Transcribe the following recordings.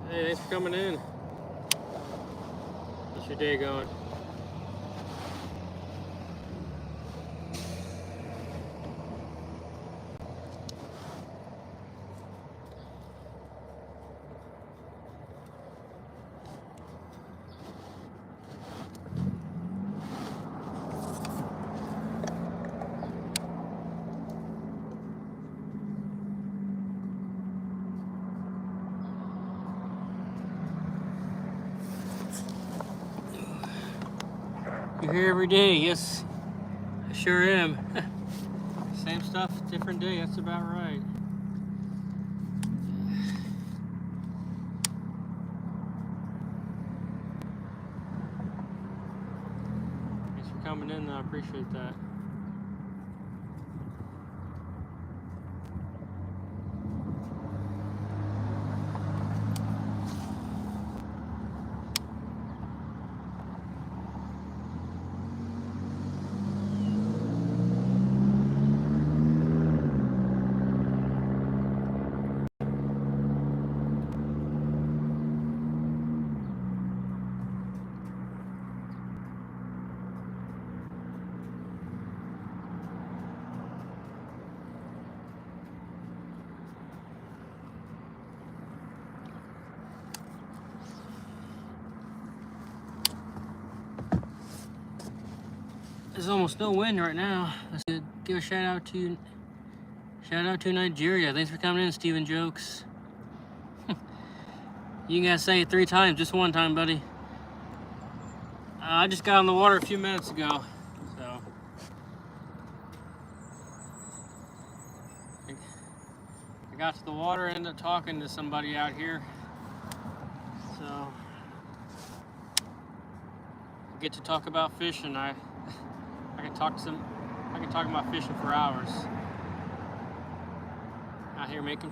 Hey, thanks for coming in. How's your day going? You're here every day. Yes, I sure am. Same stuff, different day. That's about right. Thanks for coming in, though. I appreciate that. There's almost no wind right now. Let's give a shout out to Nigeria. Thanks for coming in, Steven Jokes. You gotta say it 3 times, just one time, buddy. I just got on the water a few minutes ago, so I got to the water and ended up talking to somebody out here. So I get to talk about fishing. I can talk about fishing for hours. Out here making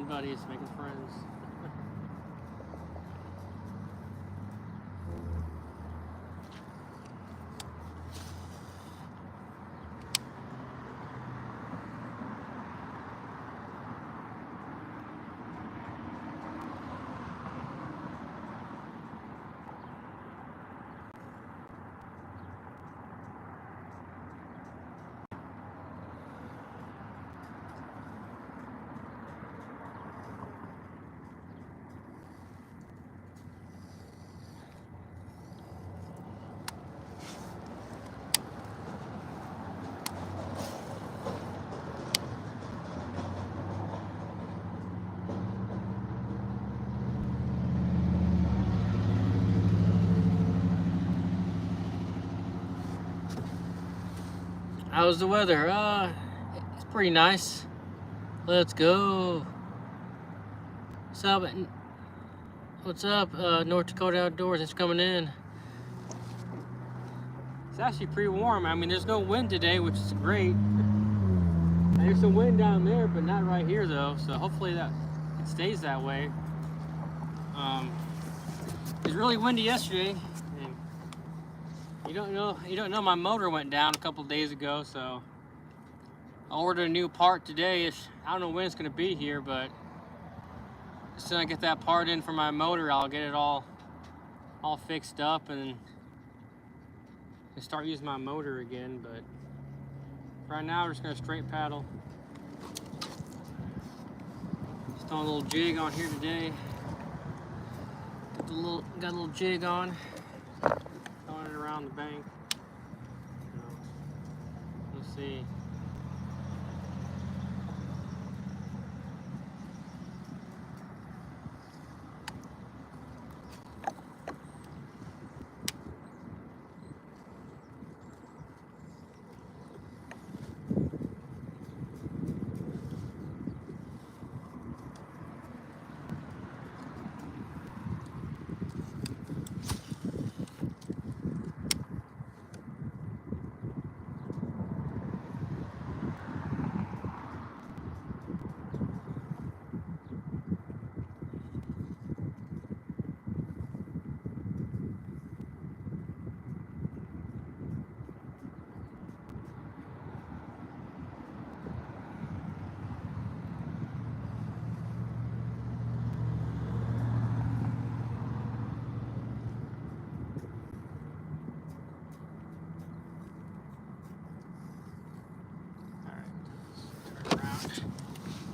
buddies, making friends. How's the weather? It's pretty nice. Let's go. What's up, North Dakota Outdoors? Thanks for coming in. It's actually pretty warm. I mean, there's no wind today, which is great. There's some wind down there, but not right here though. So hopefully it stays that way. It was really windy yesterday. You don't know my motor went down a couple days ago, so I ordered a new part today. I don't know when it's gonna be here, but as soon as I get that part in for my motor, I'll get it all fixed up and start using my motor again. But right now, we're just gonna straight paddle. Just throwing a little jig on here today. Got a little jig on. Throwing it around the bank. So, we'll see.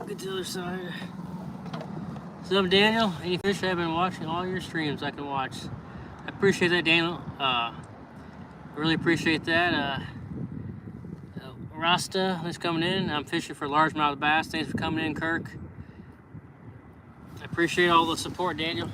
get to the other side. What's up, Daniel? Any fish I've been watching all your streams I can watch. I appreciate that, Daniel. I really appreciate that. Rasta is coming in. I'm fishing for largemouth bass. Thanks for coming in, Kirk. I appreciate all the support, Daniel.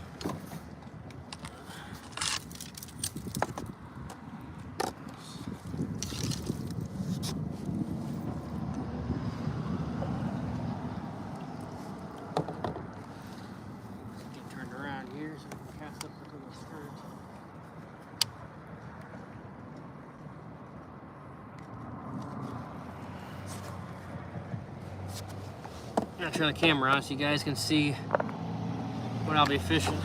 Get turned around here so I can cast up into the skirt. I'm gonna turn the camera on so you guys can see what I'll be fishing.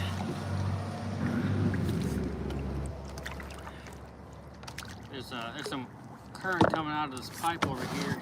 There's some current coming out of this pipe over here.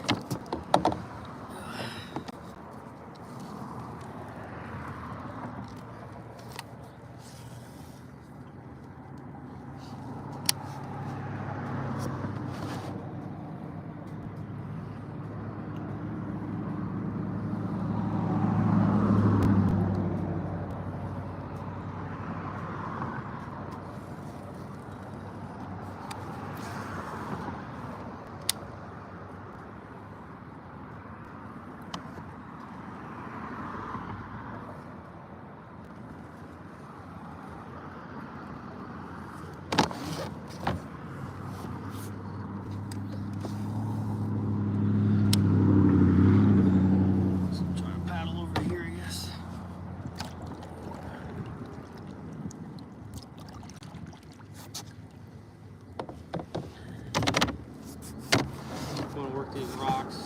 These rocks.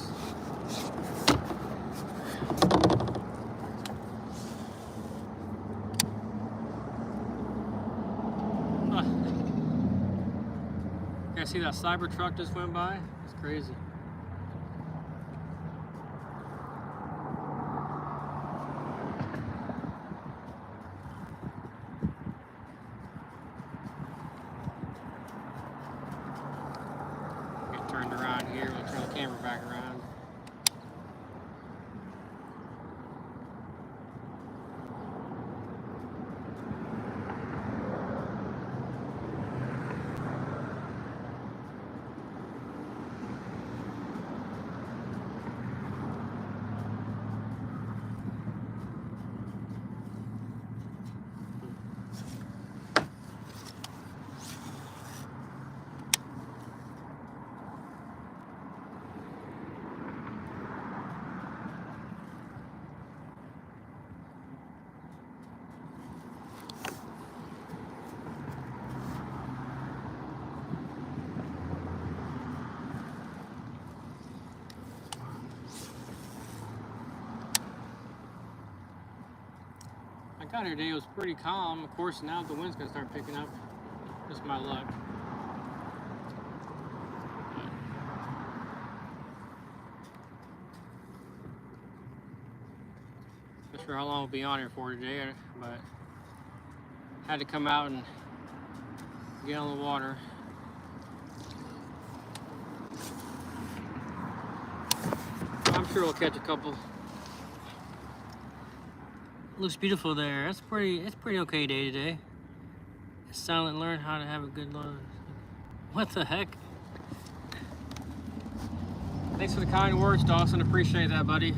You guys see that cyber truck just went by? It's crazy. Get turned around here. We'll turn the camera back around. I got here today, it was pretty calm. Of course, now the wind's gonna start picking up. Just my luck. Not sure how long we'll be on here for today, but had to come out and get on the water. I'm sure we'll catch a couple. Looks beautiful there. It's pretty okay day today. Silent learn how to have a good load. What the heck? Thanks for the kind words, Dawson. Appreciate that, buddy.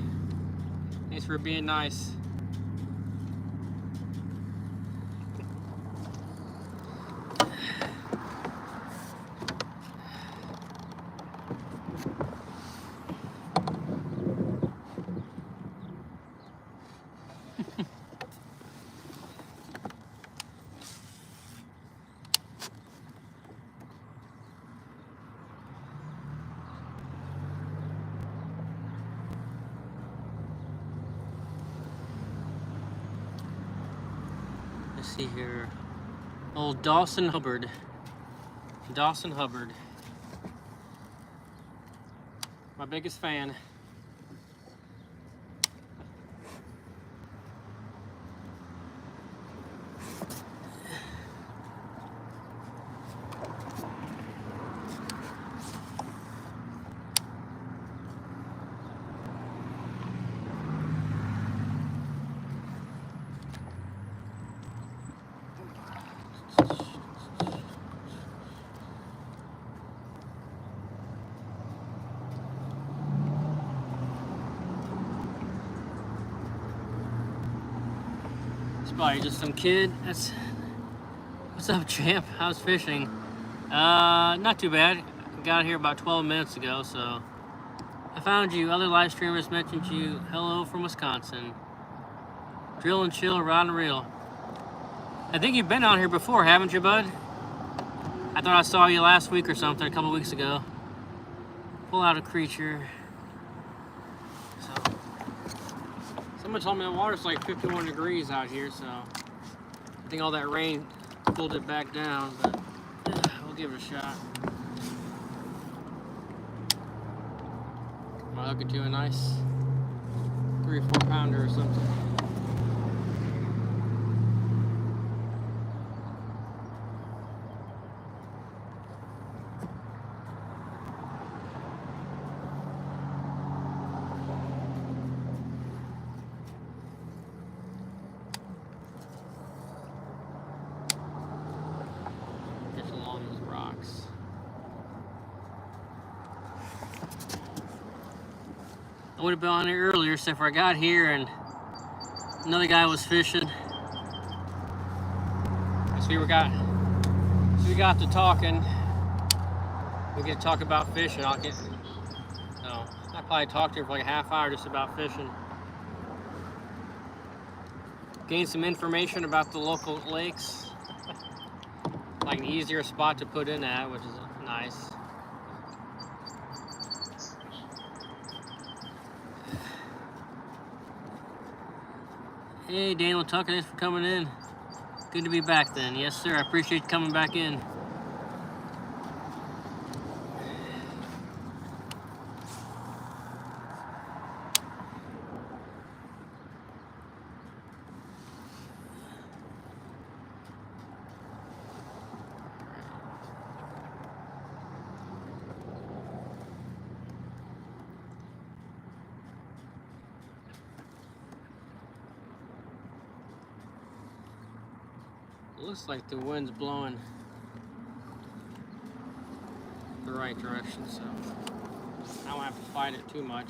Thanks for being nice. Let's see here. Old Dawson Hubbard. Dawson Hubbard. My biggest fan. probably just some kid. What's up, champ? How's fishing? Not too bad. Got here about 12 minutes ago, so I found you. Other live streamers mentioned you. Hello from Wisconsin. Drill and chill, rod and reel. I think you've been on here before, haven't you, bud? I thought I saw you last week or something, a couple weeks ago. Pull out a creature. So, someone told me the water's like 51 degrees out here, so I think all that rain pulled it back down, but we'll give it a shot. I'll hook it to a nice 3 or 4 pounder or something. I would have been on here earlier, except for I got here and another guy was fishing. So we got to talking. We get to talk about fishing. I probably talked to her for like a half hour just about fishing. Gained some information about the local lakes, like an easier spot to put in at, which is nice. Hey, Daniel Tucker, thanks for coming in. Good to be back then. Yes, sir. I appreciate you coming back in. Looks like the wind's blowing the right direction, so I don't have to fight it too much.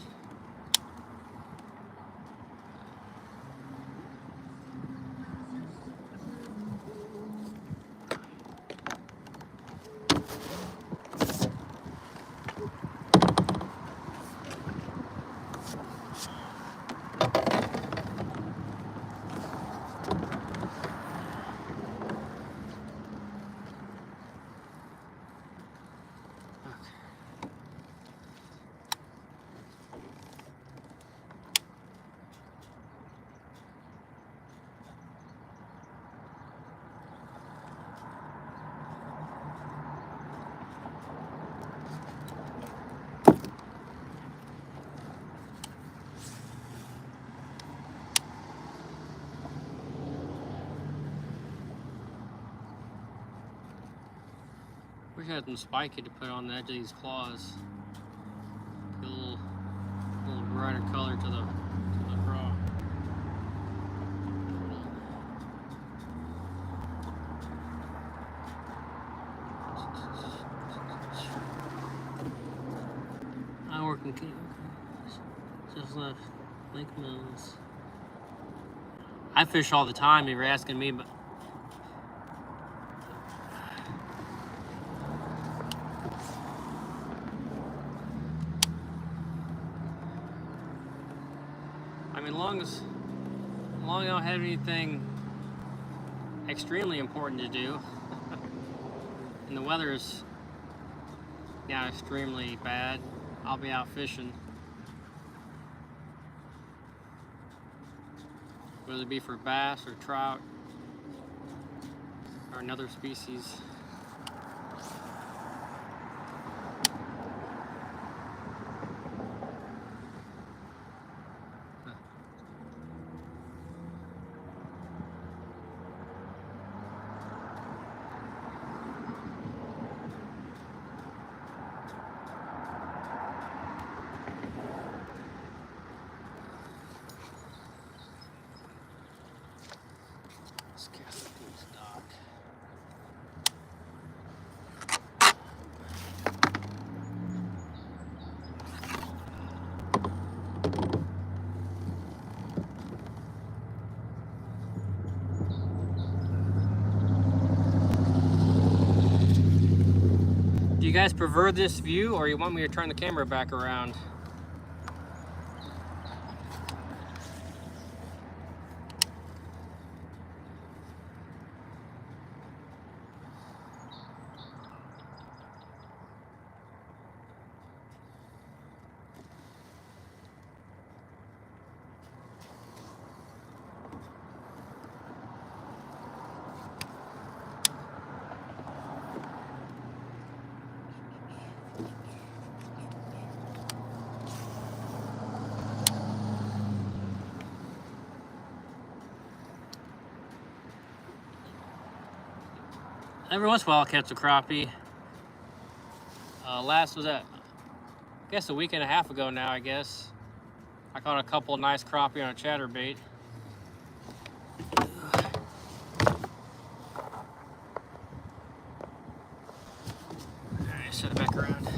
Wish I had some spiky to put on the edge of these claws. Get a little brighter color to the raw. I work in just left Lake Mills. I fish all the time. If you're asking me, but. As long as I don't have anything extremely important to do, and the weather is not extremely bad, I'll be out fishing. Whether it be for bass or trout or another species. you guys prefer this view, or you want me to turn the camera back around? Every once in a while I'll catch a crappie. Last was that, I guess a week and a half ago now, I guess. I caught a couple nice crappie on a chatterbait. Alright, set it back around.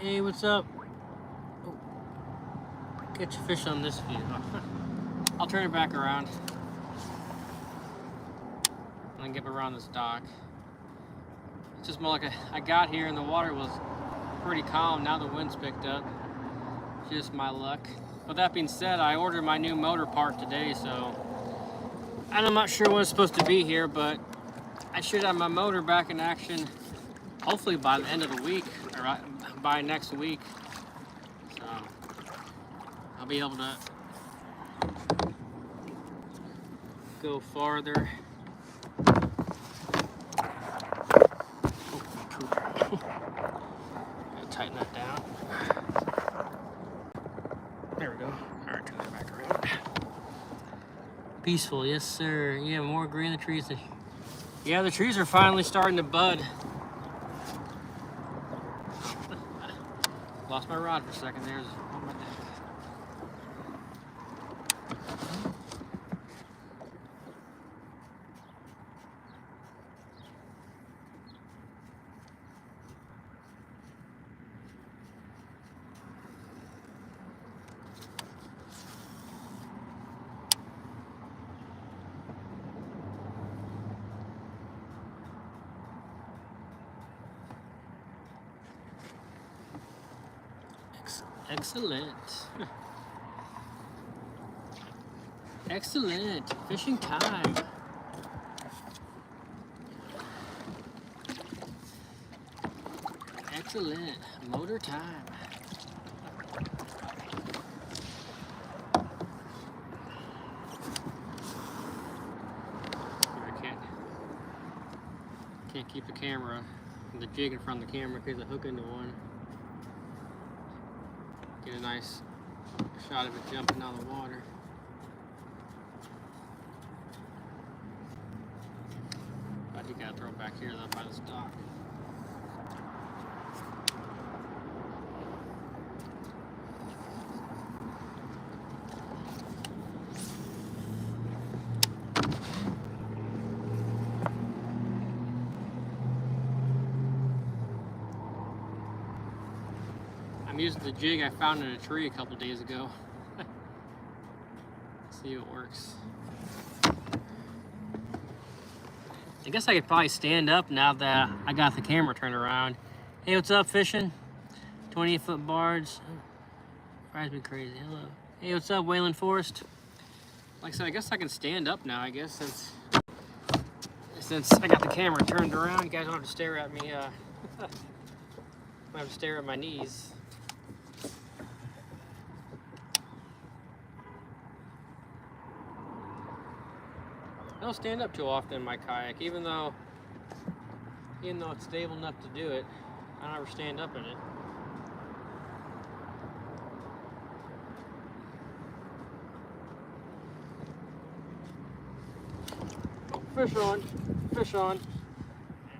Hey, what's up? Oh, catch a fish on this view. I'll turn it back around and get around this dock. It's just more like I got here and the water was pretty calm. Now the wind's picked up. Just my luck. But that being said, I ordered my new motor part today, so I'm not sure when it's supposed to be here, but I should have my motor back in action hopefully by the end of the week, or by next week. So I'll be able to go farther. Gotta tighten that down. There we go. All right, turn that back around. Peaceful, yes sir. Yeah, more green in the trees. Yeah, the trees are finally starting to bud. Lost my rod for a second. There's on my deck. Excellent. Excellent. Fishing time. Excellent. Motor time. Can't keep the camera, the jig in front of the camera because I hook into one. Get a nice shot of it jumping out of the water. But you gotta throw it back here though by the dock. I'm using the jig I found in a tree a couple days ago. See if it works. I guess I could probably stand up now that I got the camera turned around. Hey, what's up, fishing? 28-foot barge. Drives me crazy. Hello. Hey, what's up, Wayland Forest? Like I said, I guess I can stand up now, I guess, since I got the camera turned around. You guys don't have to stare at me. I have to stare at my knees. I don't stand up too often in my kayak, even though it's stable enough to do it. I don't ever stand up in it. Fish on, fish on.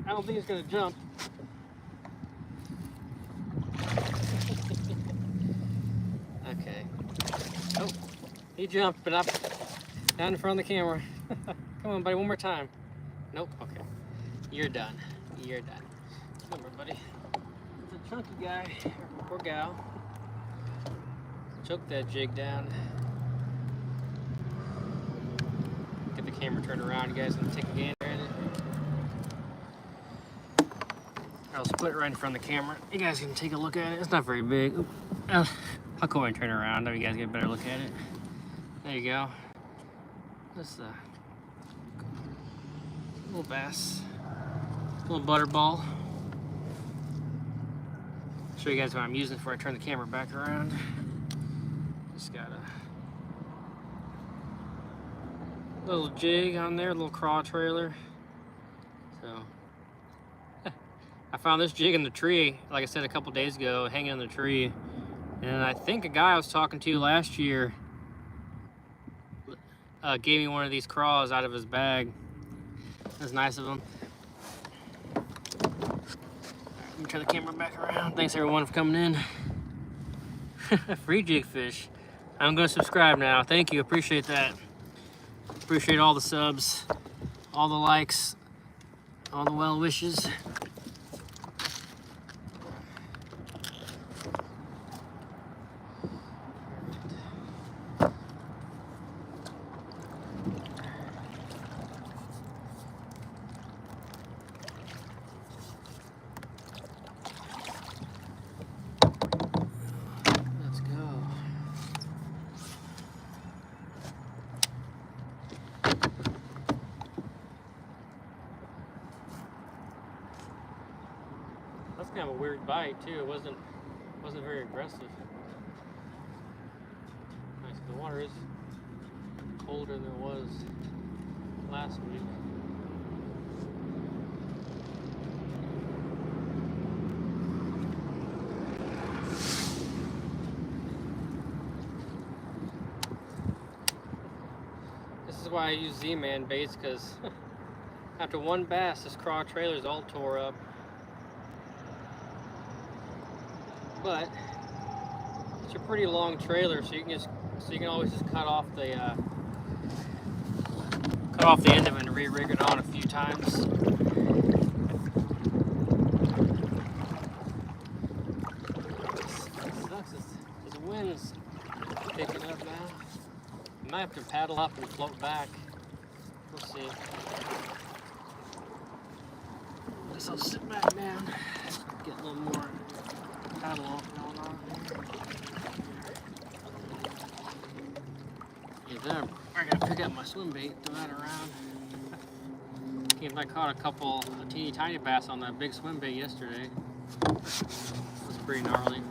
I don't think it's gonna jump. He jumped, but up down in front of the camera. Come on, buddy, one more time. Nope. Okay. You're done. You're done. Come on, buddy. It's a chunky guy or gal. Choke that jig down. Get the camera turned around. You guys can take a gander at it. I'll split it right in front of the camera. You guys can take a look at it. It's not very big. I'll go ahead and turn it around. Now you guys get a better look at it. There you go. This little bass, little butterball. Show you guys what I'm using before I turn the camera back around. Just got a little jig on there, a little craw trailer. So I found this jig in the tree, like I said a couple days ago, hanging in the tree. And I think a guy I was talking to last year gave me one of these craws out of his bag. That's nice of him. Let me turn the camera back around. Thanks everyone for coming in. Free jig fish. I'm gonna subscribe now. Thank you, appreciate that. Appreciate all the subs, all the likes, all the well wishes. That's kind of a weird bite too. It wasn't very aggressive. Nice. The water is colder than it was last week. This is why I use Z-Man baits, because after one bass, this craw trailer is all tore up. But it's a pretty long trailer, so you can always just cut off the end of it and re-rig it on a few times. It sucks. The wind's picking up now. I might have to paddle up and float back. We'll see. I guess I'll sit back down, get a little more paddle off going on here. Yeah, there. I gotta pick up my swim bait, throw that around. I caught a couple of teeny tiny bass on that big swim bait yesterday. It was pretty gnarly.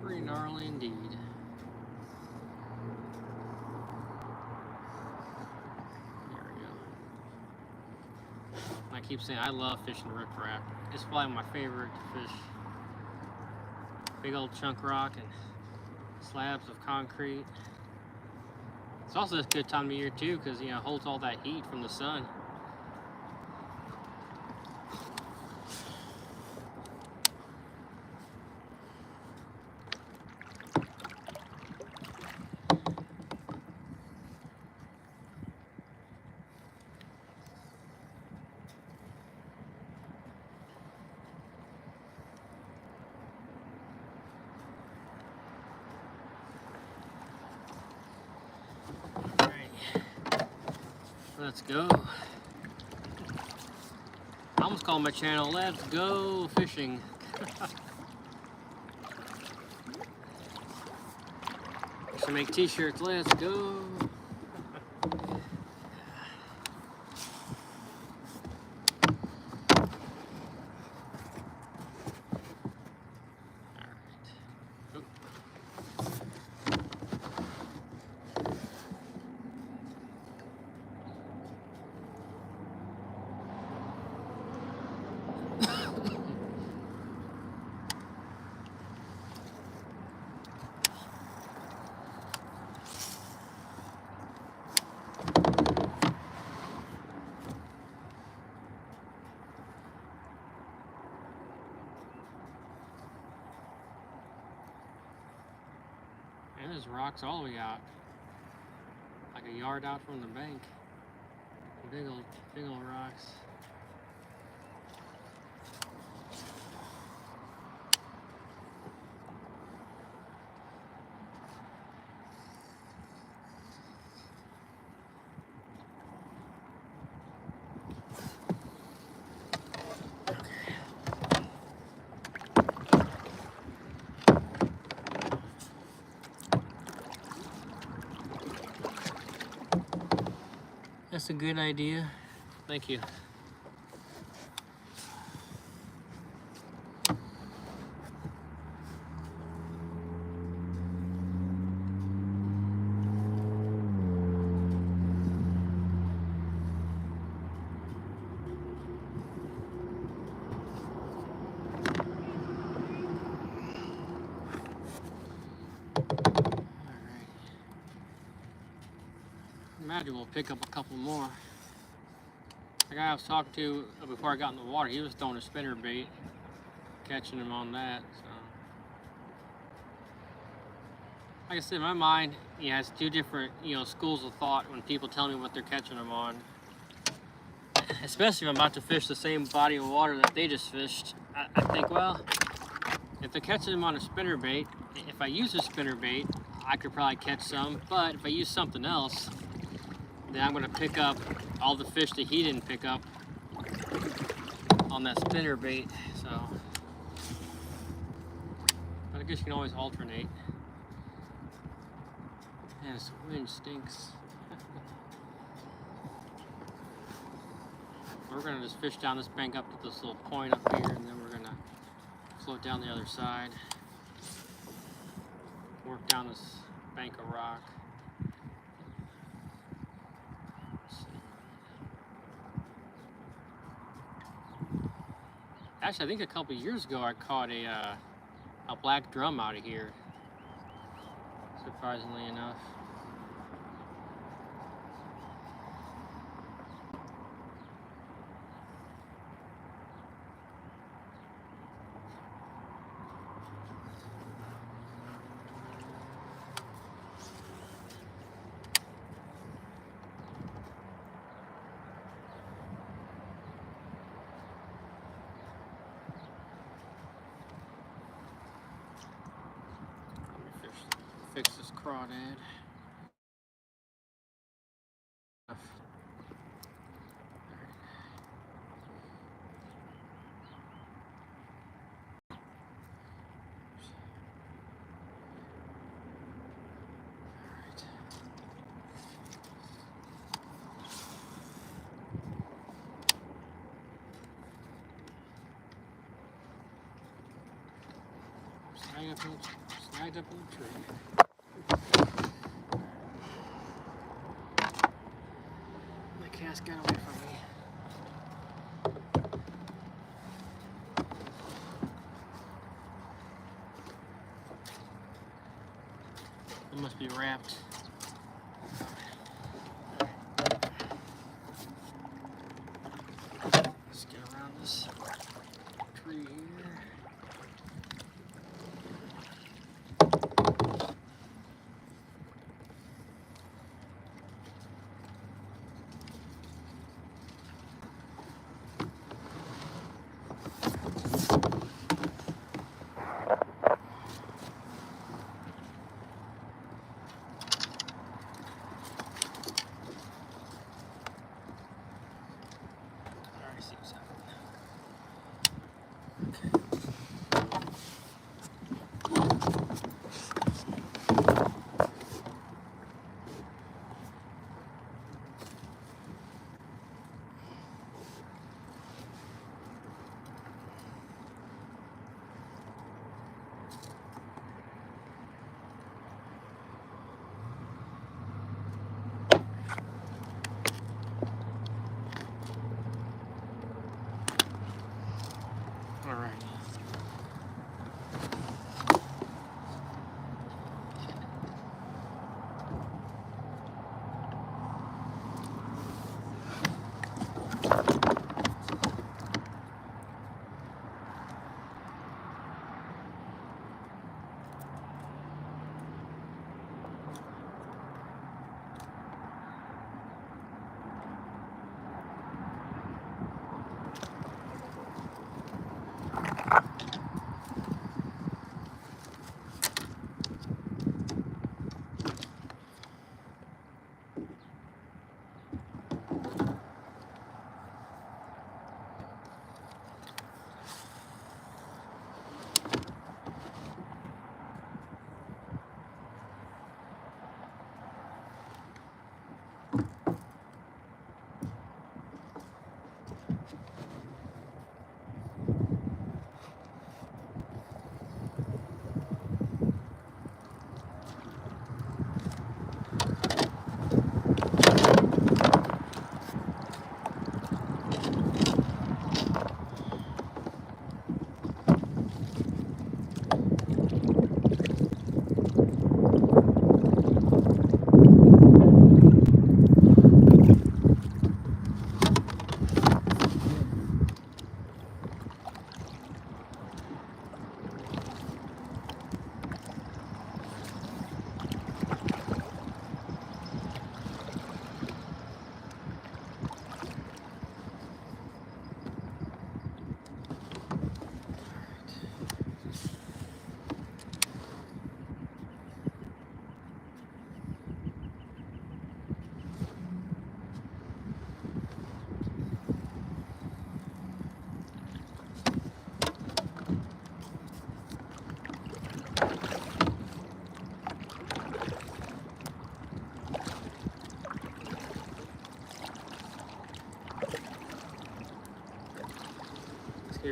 Pretty gnarly indeed. There we go. I keep saying I love fishing riprap. It's probably my favorite to fish. Big old chunk rock and slabs of concrete. It's also a good time of year too, because it holds all that heat from the sun. Let's go. I almost call my channel Let's Go Fishing. Should make t-shirts. Let's go. There's rocks all the way out, like a yard out from the bank. Big old rocks. That's a good idea. Thank you. Imagine we'll pick up a couple more. The guy I was talking to before I got in the water, he was throwing a spinner bait, catching him on that. So, like I said, in my mind, it's two different, schools of thought when people tell me what they're catching them on. Especially if I'm about to fish the same body of water that they just fished. I think, well, if they're catching them on a spinner bait, if I use a spinner bait, I could probably catch some. But if I use something else, then I'm gonna pick up all the fish that he didn't pick up on that spinner bait. So, but I guess you can always alternate. Man, this wind stinks. We're gonna just fish down this bank up to this little point up here, and then we're gonna float down the other side. Work down this bank of rock. Actually, I think a couple years ago I caught a black drum out of here, surprisingly enough. Fix this crawdad. Snagged up in the tree. The cast got away from me. It must be wrapped. Let's get around this tree here.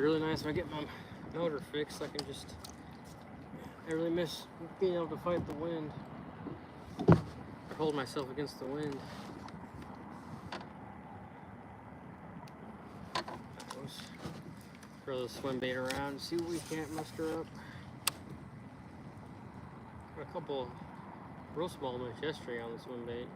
really nice when I get my motor fixed. I really miss being able to fight the wind or hold myself against the wind. Let's throw the swim bait around and see what we can't muster up. Got a couple real small ones yesterday on the swim bait.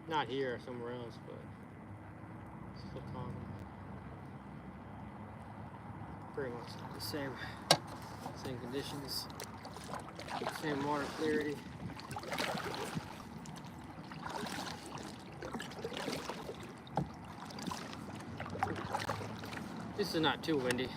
Not here, somewhere else, but still common. Pretty much the same conditions, same water clarity. This is not too windy.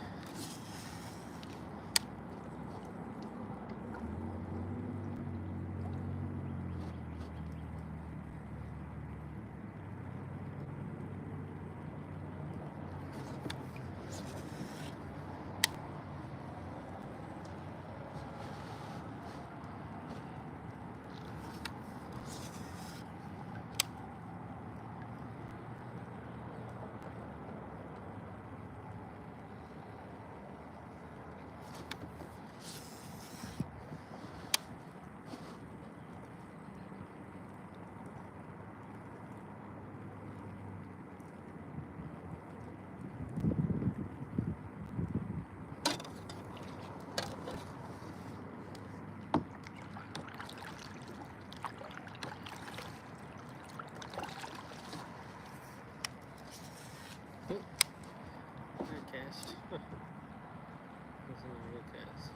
Good cast. That's another good cast.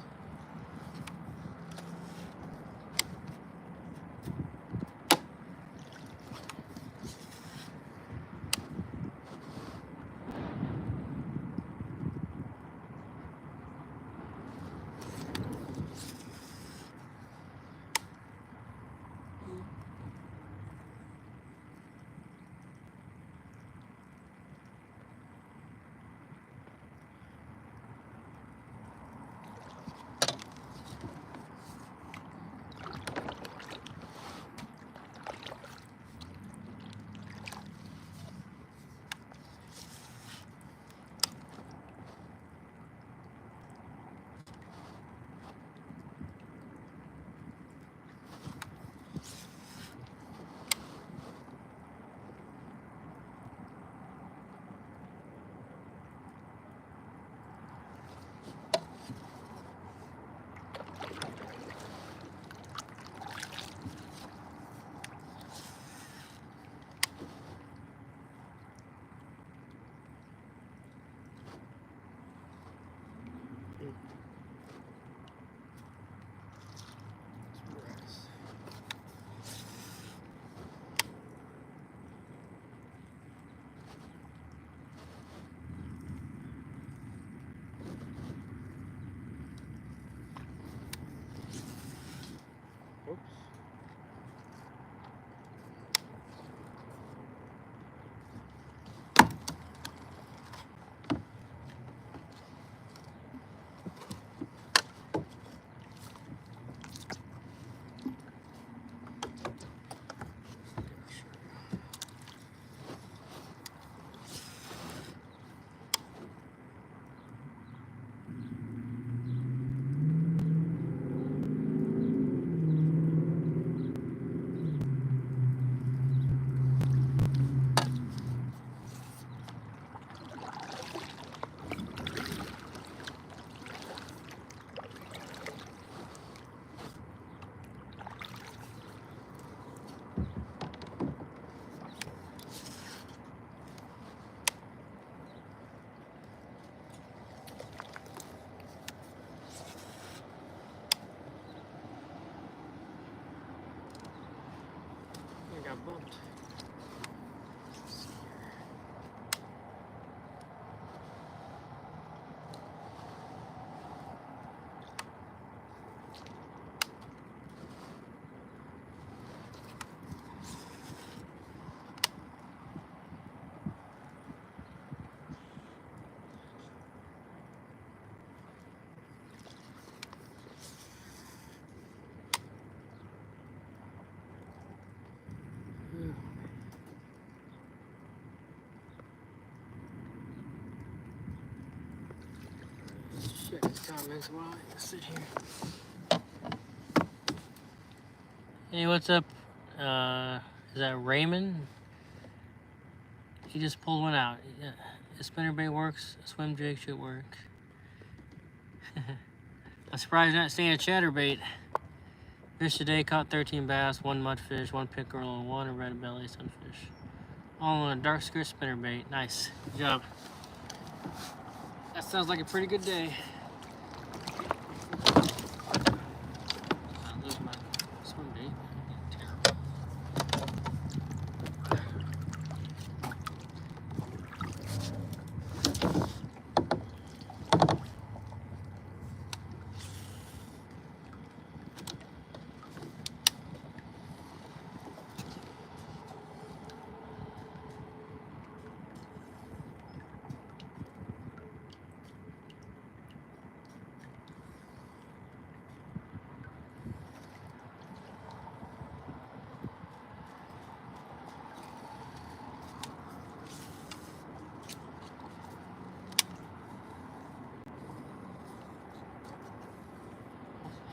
Oops. I got bumped. check his comments while I sit here. Hey, what's up? Is that Raymond? He just pulled one out. Yeah. The spinnerbait works, a swim jig should work. I'm surprised you're not seeing a chatterbait. Fish today, caught 13 bass, 1 mudfish, 1 pickerel, and 1 red belly sunfish. All on a dark skirt spinnerbait. Nice. Good job. That sounds like a pretty good day. I'll lose my swim bait. Terrible.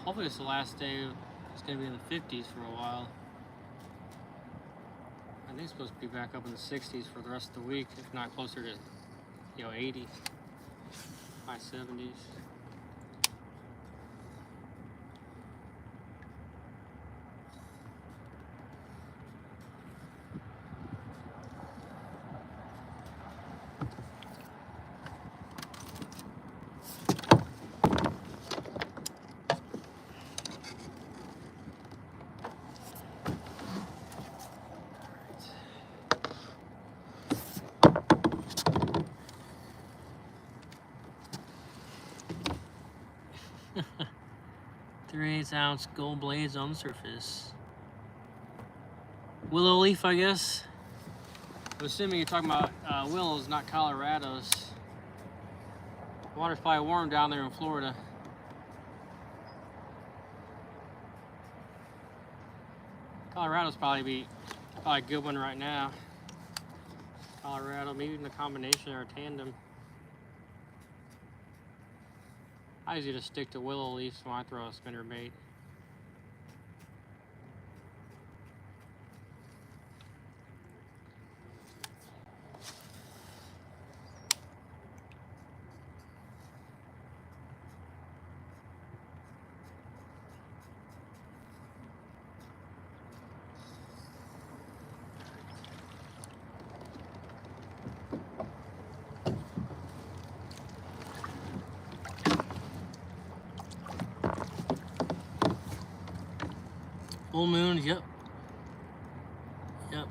'Hopefully it's the last day. It's going to be in the 50s for a while. I think it's supposed to be back up in the 60s for the rest of the week, if not closer to, 80, high 70s. Ounce gold blades on the surface. Willow leaf, I guess. I'm assuming you're talking about willows, not Colorados. The water's probably warm down there in Florida. Colorado's probably a good one right now. Colorado, maybe even a combination or a tandem. I usually just stick to willow leaves when I throw a spinnerbait. Full moon, yep. Yeah,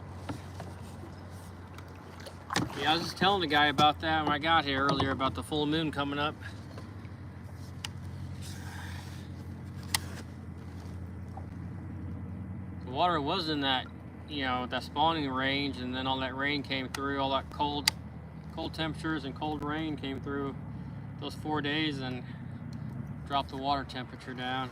I was just telling the guy about that when I got here earlier about the full moon coming up. The water was in that, that spawning range, and then all that rain came through, all that cold temperatures and cold rain came through those 4 days and dropped the water temperature down.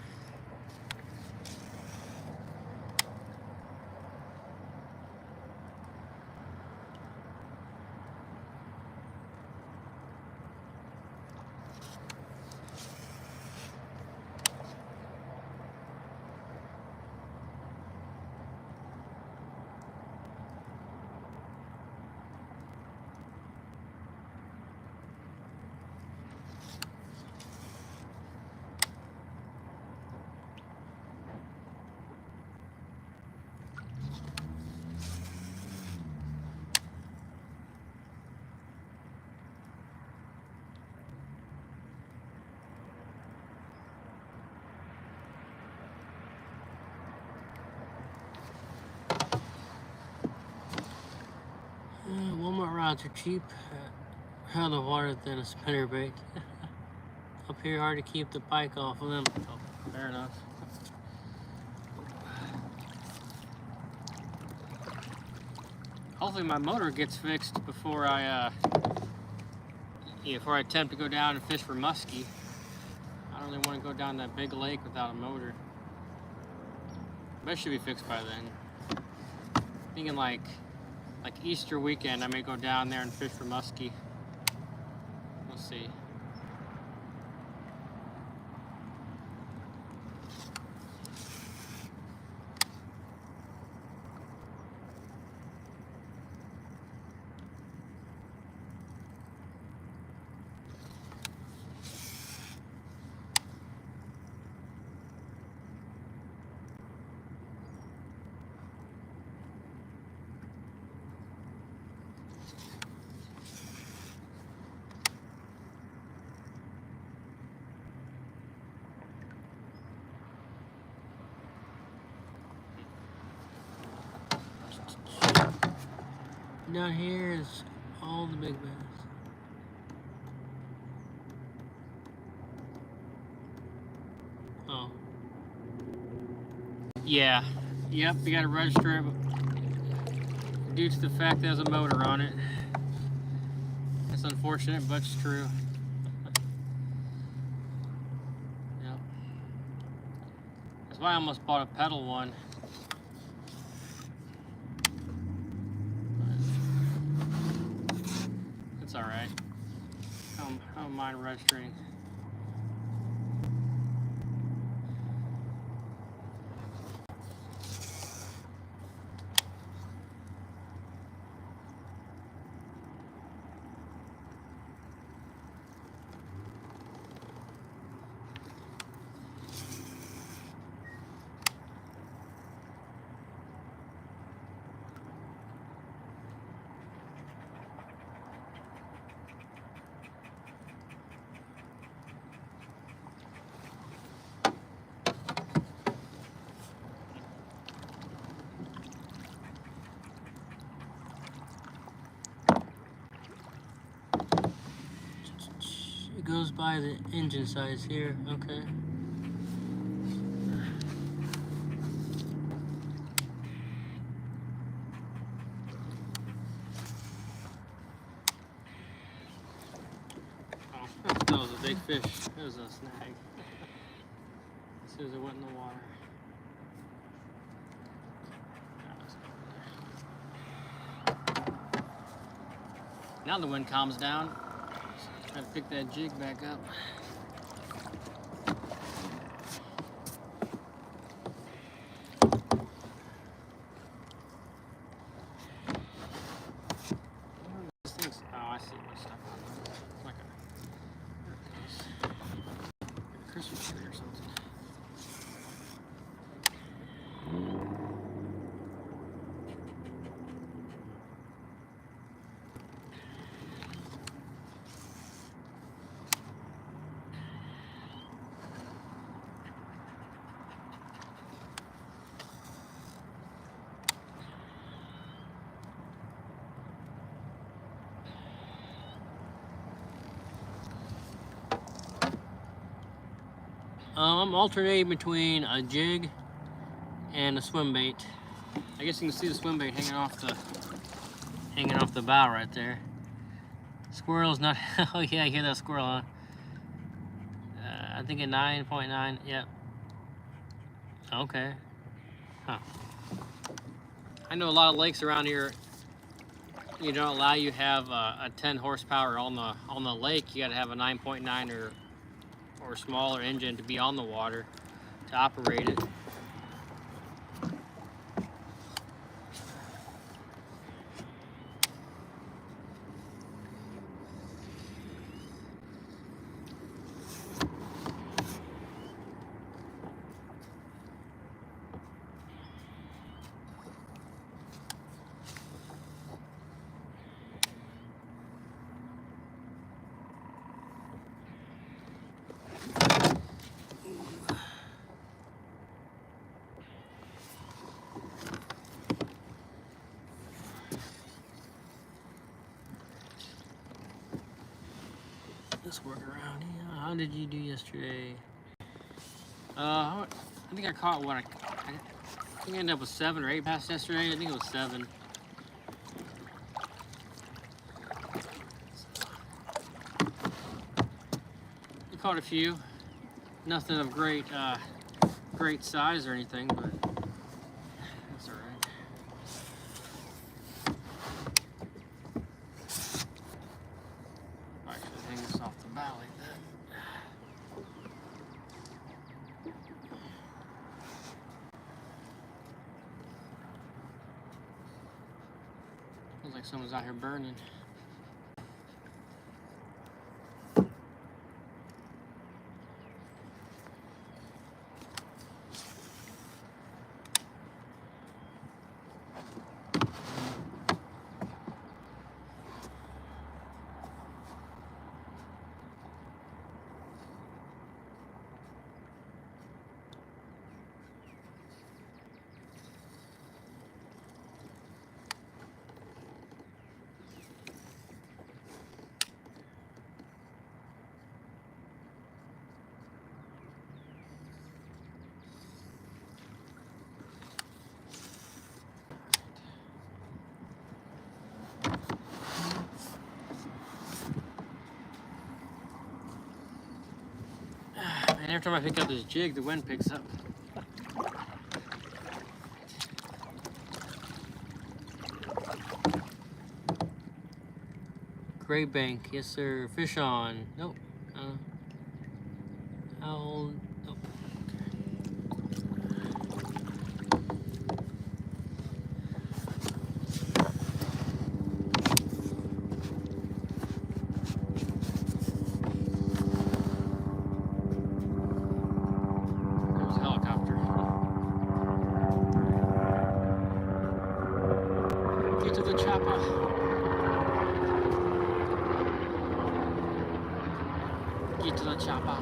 Walmart rods are cheap out of the water than a spinnerbait. Up here, hard to keep the pike off of them. Oh, fair enough. Hopefully my motor gets fixed before I attempt to go down and fish for muskie. I don't really want to go down that big lake without a motor. But it should be fixed by then. Thinking like Easter weekend, I may go down there and fish for muskie. We'll see. down here is all the big bass. Oh. Yeah. Yep, you gotta register it due to the fact there's a motor on it. It's unfortunate, but it's true. Yep. That's why I almost bought a pedal one. It's alright. I don't mind registering. It goes by the engine size here, okay. Oh, that was a big fish. That was a snag. As soon as it went in the water. Now the wind calms down. Try to pick that jig back up. This thing's, oh, I see what's stuck on there. It's like a Christmas tree or something. I'm alternating between a jig and a swim bait. I guess you can see the swim bait hanging off the bow right there. Squirrel's not. Oh yeah, I hear that squirrel, huh? I think at 9.9. Yep. Okay. Huh. I know a lot of lakes around here. You don't allow you to have a 10 horsepower on the lake. You got to have a 9.9 or smaller engine to be on the water to operate it. Let's work around here. How did you do yesterday? I think I caught what I think I ended up with 7 or 8 bass yesterday. I think it was 7. I caught a few. Nothing of great size or anything, but that's all right. I should hang this off the bow like that. Feels like someone's out here burning. Every time I pick up this jig, the wind picks up. Gray bank, yes sir. Fish on. Nope. Nope. There's a helicopter. Get to the chopper. Get to the chopper.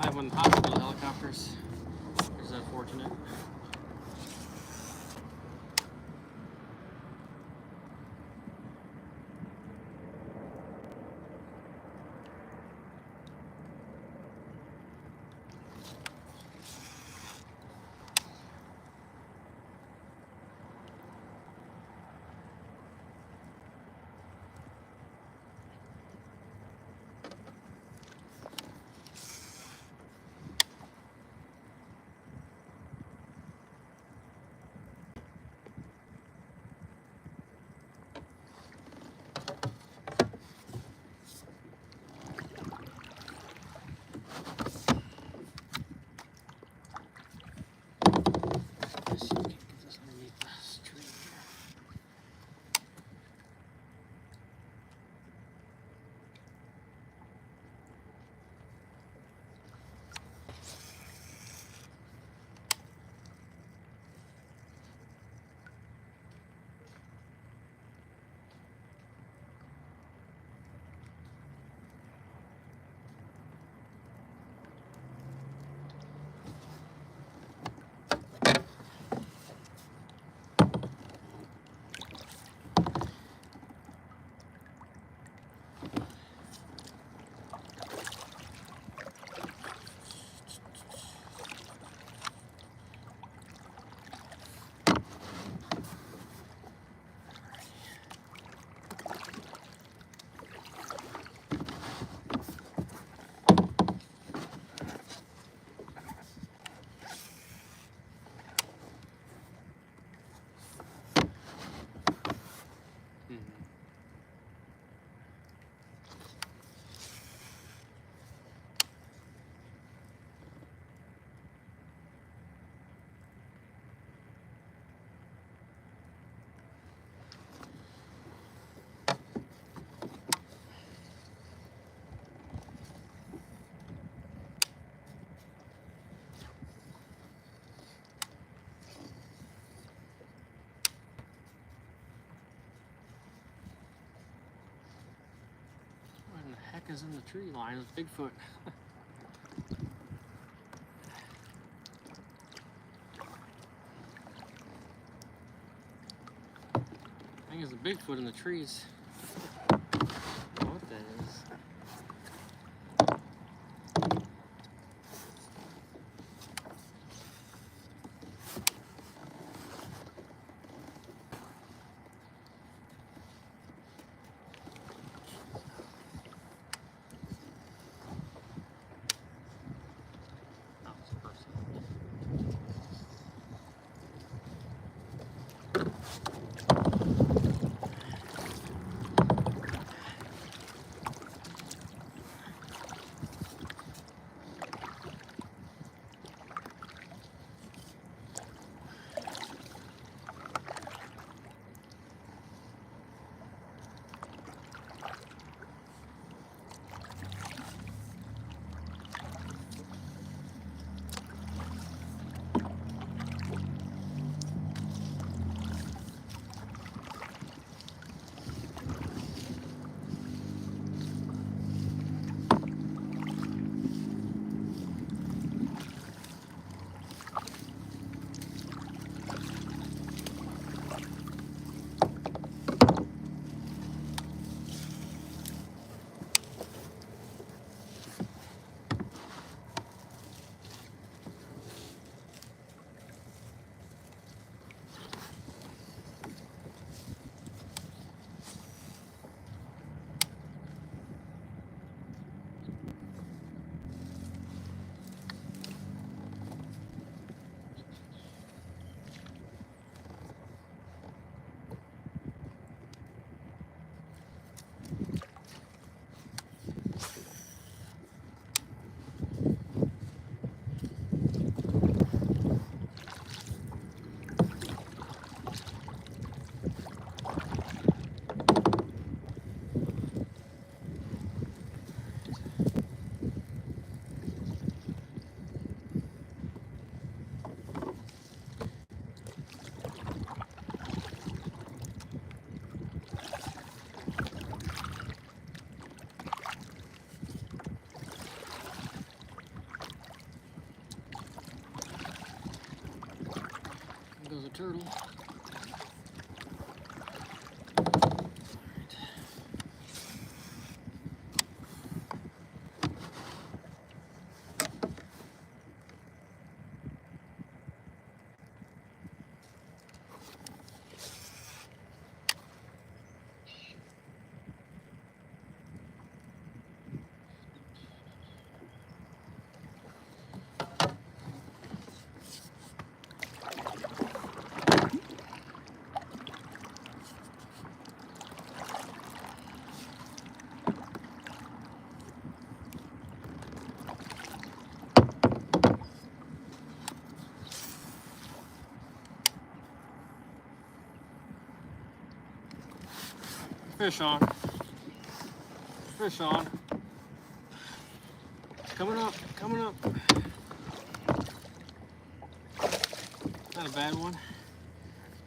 I have one of the hospital helicopters. Which is unfortunate. Let's see if we can get this underneath this tree here. What in the heck is in the tree line? It's Bigfoot. I think it's a Bigfoot in the trees. I don't know what that is. Oh, it's a person. turtle. Fish on. Fish on. Coming up, coming up. Not a bad one.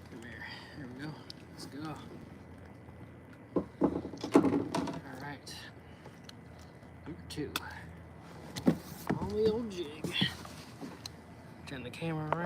Come here. There we go. Let's go. All right. Number 2. On the old jig. Turn the camera around.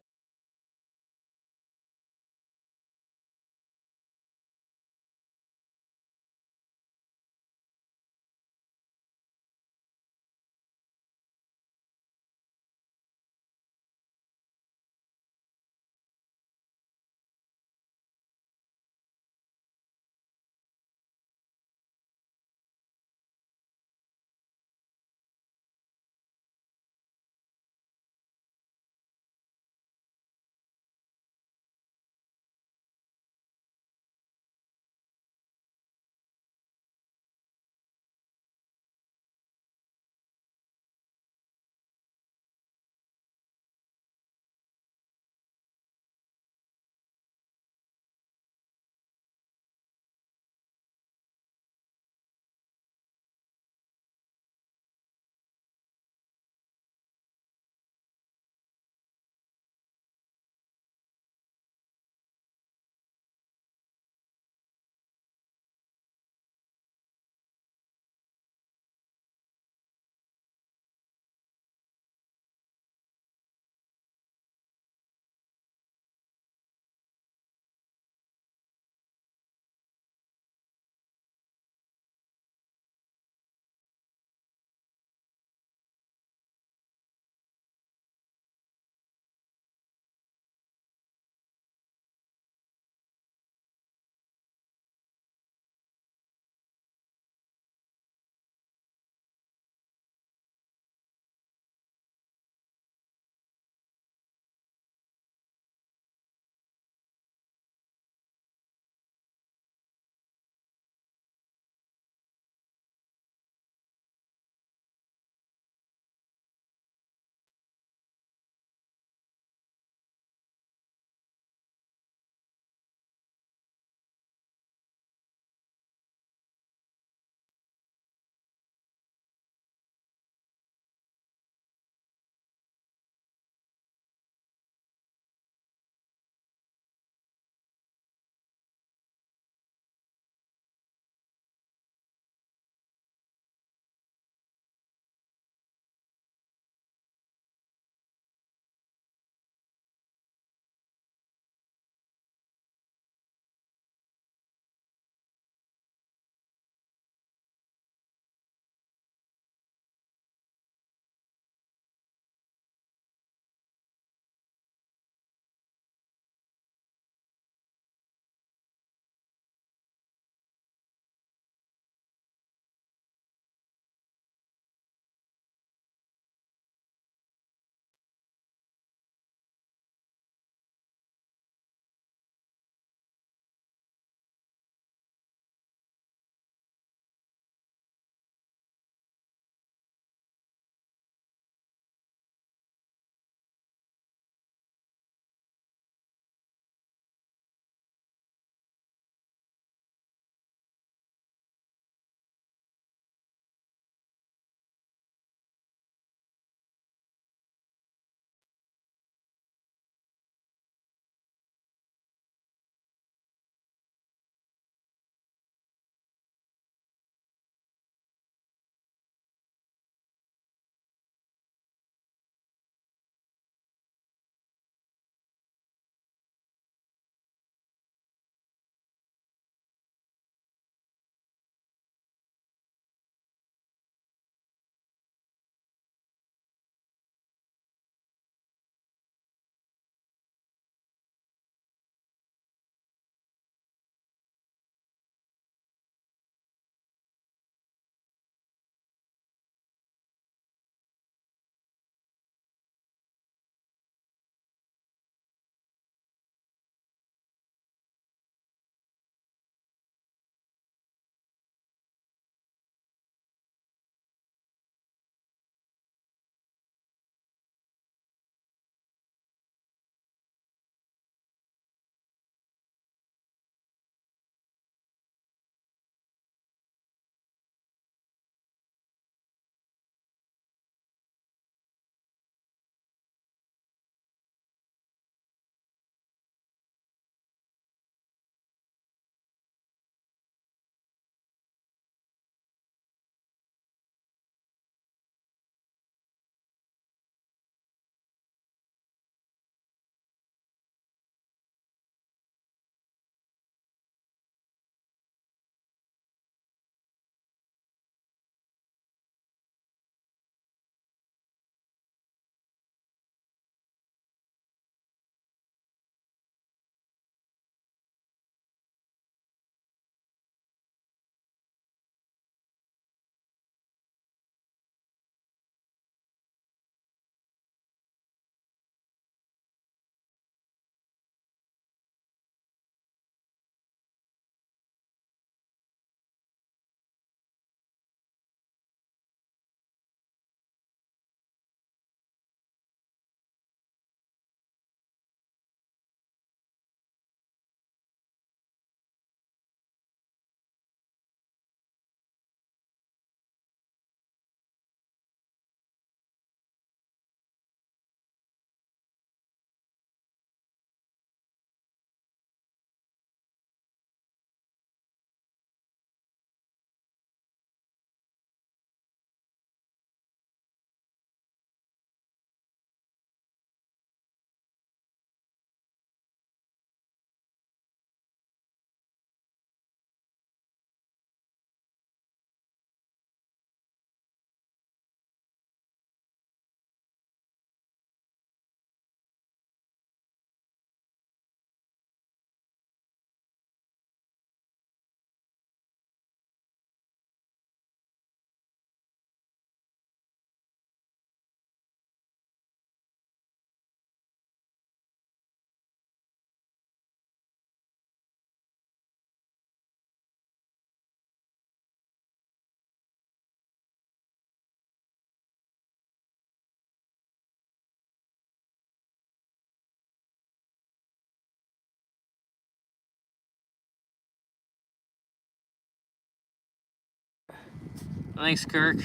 Thanks, Kirk.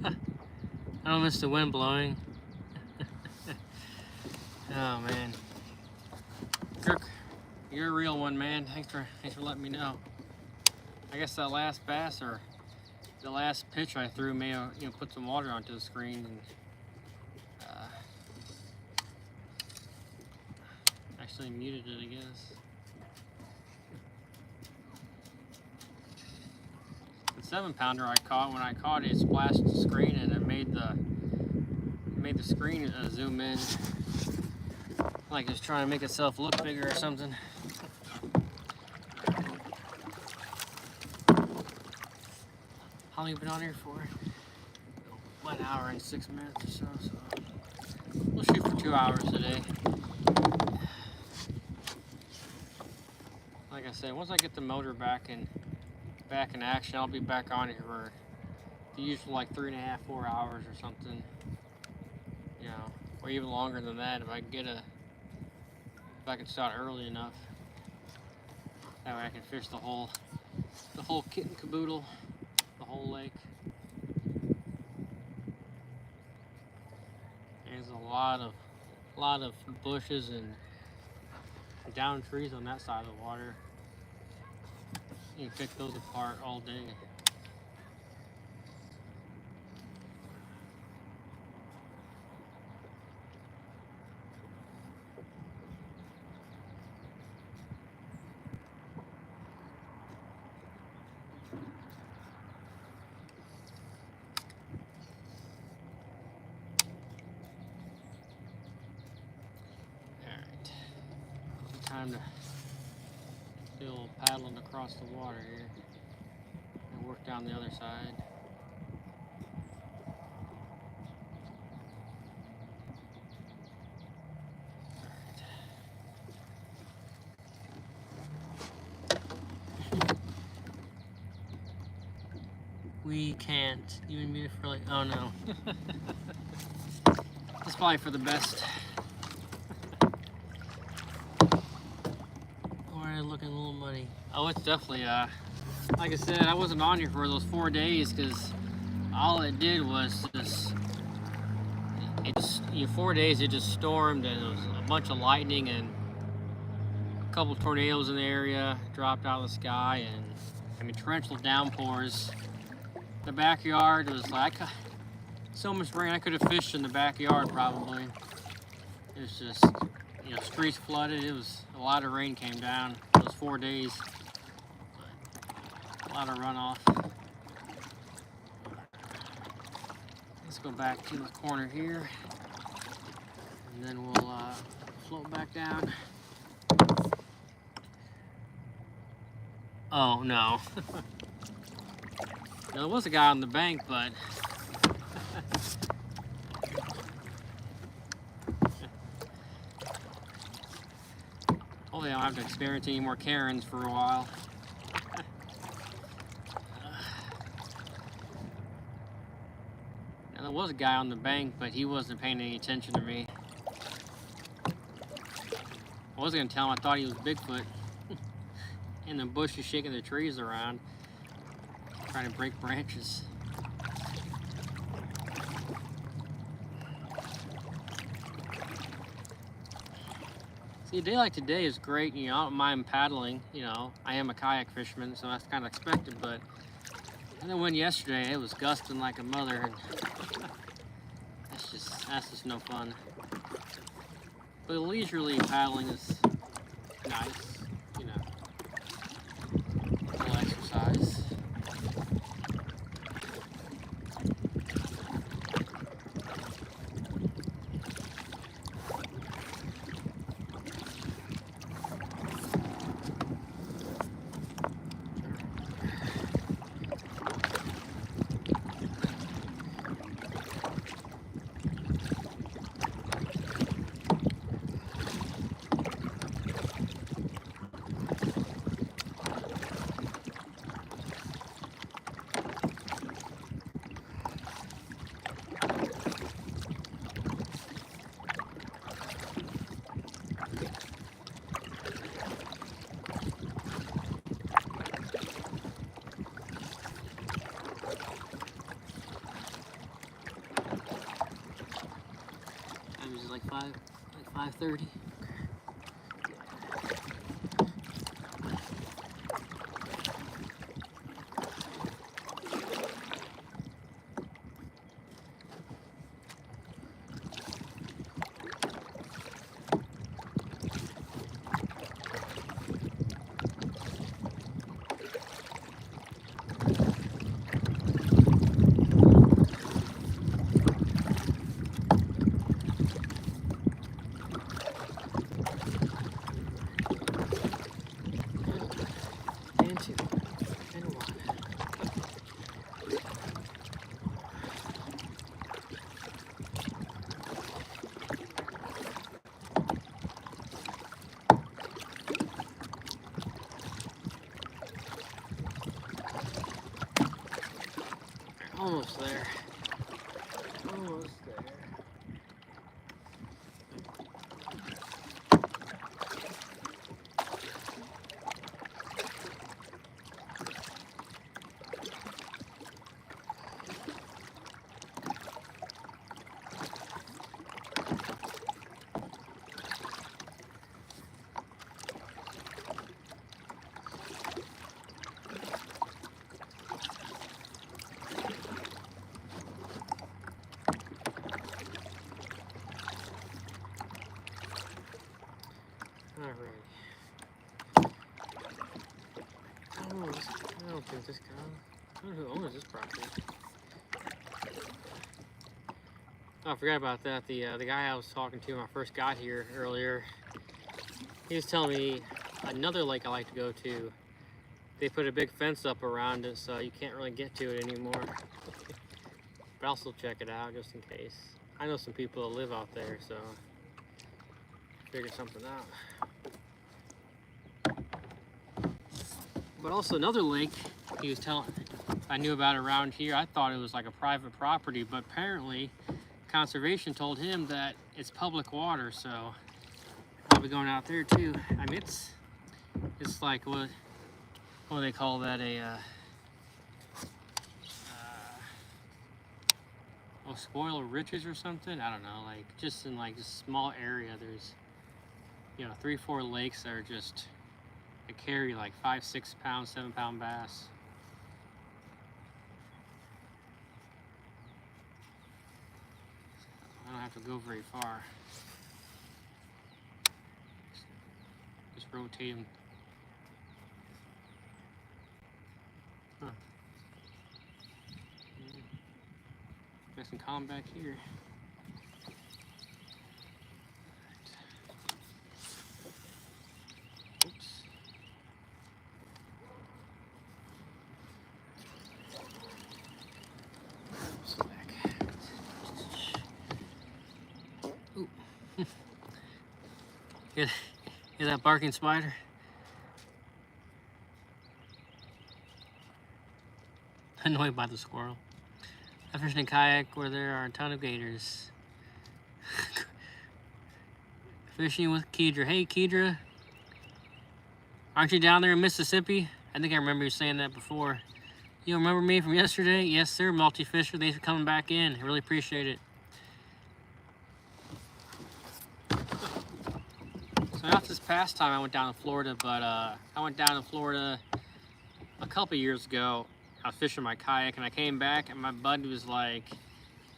I don't miss the wind blowing. Oh man, Kirk, you're a real one, man. Thanks for letting me know. I guess that last bass or the last pitch I threw may have, put some water onto the screen and actually muted it, I guess. The 7-pounder I caught, when I caught it, it splashed the screen and it made the screen zoom in, like it's trying to make itself look bigger or something. How long have you been on here for? About an hour and 6 minutes or so. So we'll shoot for 2 hours today. Like I said, once I get the motor back in action, I'll be back on here for the usual like 3.5, 4 hours or something. Or even longer than that if I can start early enough. That way I can fish the whole kit and caboodle, the whole lake. There's a lot of bushes and down trees on that side of the water. You can pick those apart all day. Time to do a little paddling across the water here and work down the other side. We can't even mute it for like, oh no. It's probably for the best. Looking a little muddy. Oh, it's definitely like I said, I wasn't on here for those 4 days because all it did was just 4 days it just stormed and there was a bunch of lightning and a couple of tornadoes in the area dropped out of the sky, and torrential downpours. The backyard was like so much rain I could have fished in the backyard probably. It was just streets flooded. It was a lot of rain came down those 4 days. A lot of runoff. Let's go back to the corner here, and then we'll float back down. Oh no. Now, there was a guy on the bank, but hopefully I don't have to experience any more Karens for a while. Now, there was a guy on the bank, but he wasn't paying any attention to me. I wasn't going to tell him I thought he was Bigfoot. In the bushes shaking the trees around, trying to break branches. See, a day like today is great. I don't mind paddling. I am a kayak fisherman, so that's kind of expected. But and then when yesterday it was gusting like a mother, and that's just no fun. But leisurely paddling is nice, little exercise. is it like 5:30? Almost there. Almost there. Alright. I don't think this guy. I don't know who owns this property. Oh, I forgot about that. The guy I was talking to when I first got here earlier, he was telling me another lake I like to go to. They put a big fence up around it, so you can't really get to it anymore. But I'll still check it out just in case. I know some people that live out there, so figure something out. But also another lake he was telling I knew about around here. I thought it was like a private property, but apparently conservation told him that it's public water, so I'll be going out there too. I mean, it's like what do they call that? Spoil of riches or something? I don't know. Like just in like a small area, there's 3-4 lakes that are just that carry like 5-6 pound, 7-pound bass. I don't have to go very far. Just rotate them. Huh. Nice and calm back here. Oops. Ooh. Hear that barking spider? Annoyed by the squirrel. I fish in a kayak where there are a ton of gators. Fishing with Kedra. Hey Kedra, aren't you down there in Mississippi? I think I remember you saying that before. You remember me from yesterday? Yes sir, multi-fisher. Thanks for coming back in. I really appreciate it. So not this past time I went down to Florida, but I went down to Florida a couple years ago. I was fishing my kayak and I came back and my buddy was like, "Do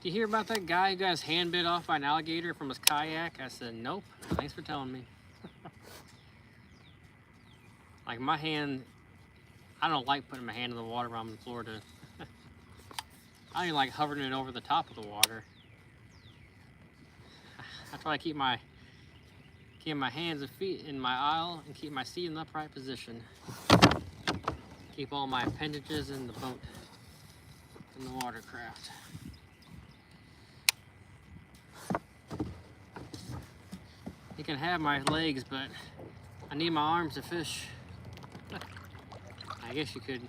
you hear about that guy who got his hand bit off by an alligator from his kayak?" I said, "Nope, thanks for telling me." Like my hand, I don't like putting my hand in the water when I'm in Florida. I don't even like hovering it over the top of the water. I try to keep my hands and feet in my aisle and keep my seat in the upright position. Keep all my appendages in the boat, in the watercraft. You can have my legs, but I need my arms to fish. I guess you could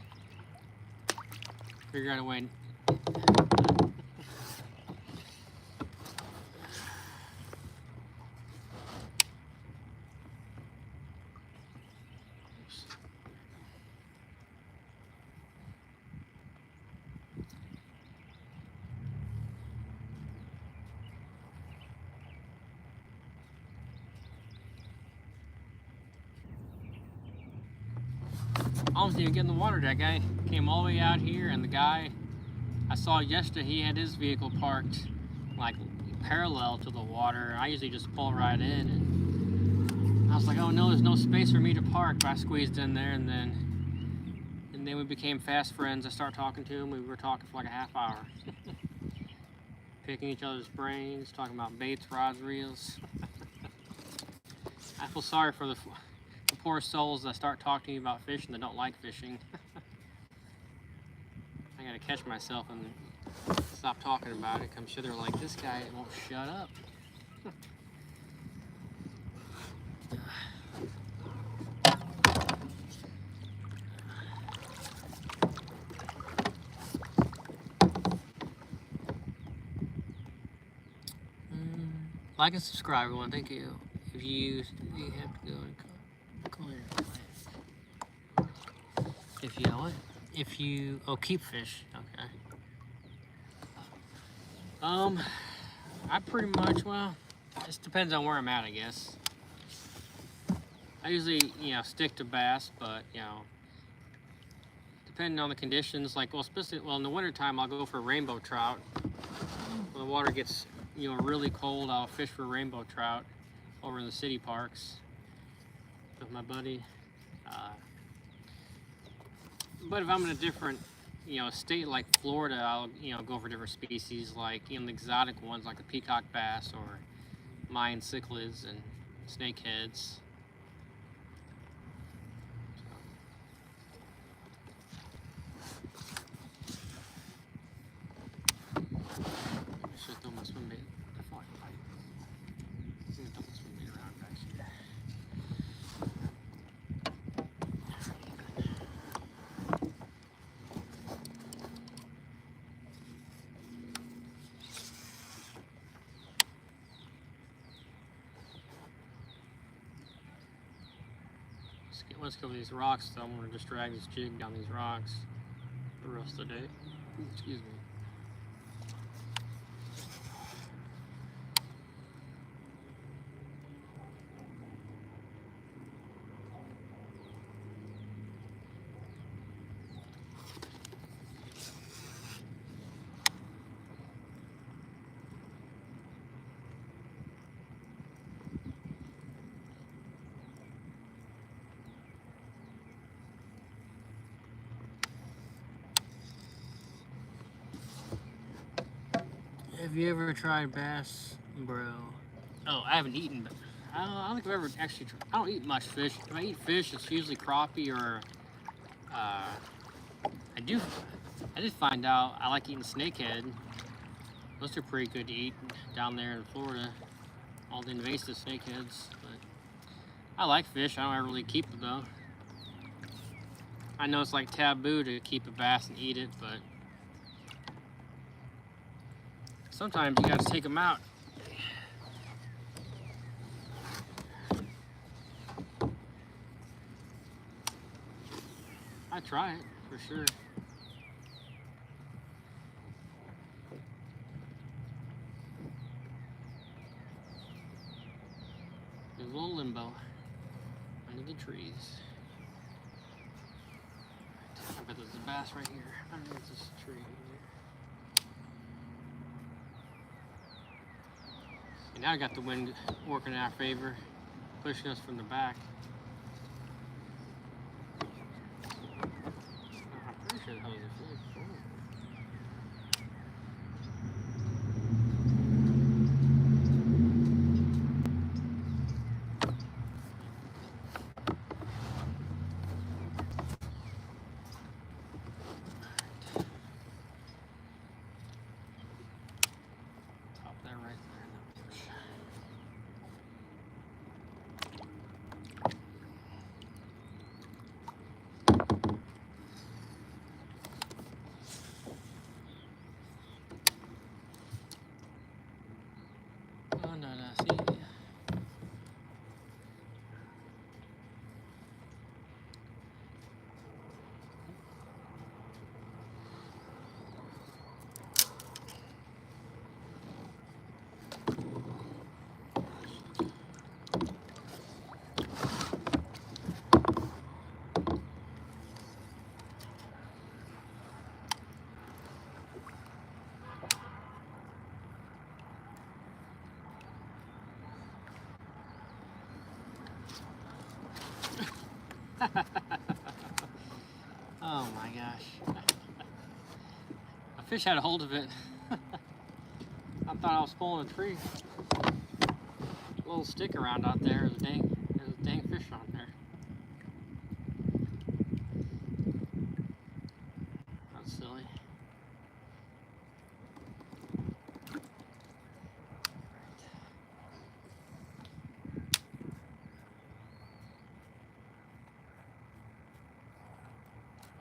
figure out a way. almost didn't even get in the water. That guy came all the way out here, and the guy I saw yesterday, he had his vehicle parked like parallel to the water. I usually just pull right in, and I was like, oh no, there's no space for me to park, but I squeezed in there, and then we became fast friends. I started talking to him. We were talking for like a half hour. Picking each other's brains, talking about baits, rods, reels. I feel sorry for the poor souls that start talking to me about fishing that don't like fishing. I gotta catch myself and stop talking about it. I'm sure they're like, this guy won't shut up. Like and subscribe, everyone. Thank you. If you have to go and call your if you know it. If you keep fish. Okay. I pretty much, well, it just depends on where I'm at, I guess. I usually, stick to bass, but depending on the conditions, like, especially in the wintertime, I'll go for rainbow trout. When the water gets really cold, I'll fish for rainbow trout over in the city parks with my buddy. But if I'm in a different state like Florida, I'll go for different species, like the exotic ones like the peacock bass or Mayan cichlids and snakeheads. Throw my swim bait. I feel like I'm gonna throw my swim bait around back here. Let's go over these rocks, so I'm gonna just drag this jig down these rocks for the rest of the day. Excuse me. Have you ever tried bass, bro? Oh, I haven't eaten, but I don't think I've ever actually tried. I don't eat much fish. If I eat fish, it's usually crappie or I did find out I like eating snakehead. Those are pretty good to eat down there in Florida. All the invasive snakeheads. But I like fish. I don't ever really keep it though. I know it's like taboo to keep a bass and eat it, but sometimes you gotta take them out. I try it for sure. There's a little limbo under the trees. I bet there's a bass right here underneath this tree here. And now I got the wind working in our favor, pushing us from the back. I'm pretty sure that was a fish. Oh my gosh. A fish had a hold of it. I thought I was pulling a tree. A little stick around out there. There's a dang fish on there. That's silly.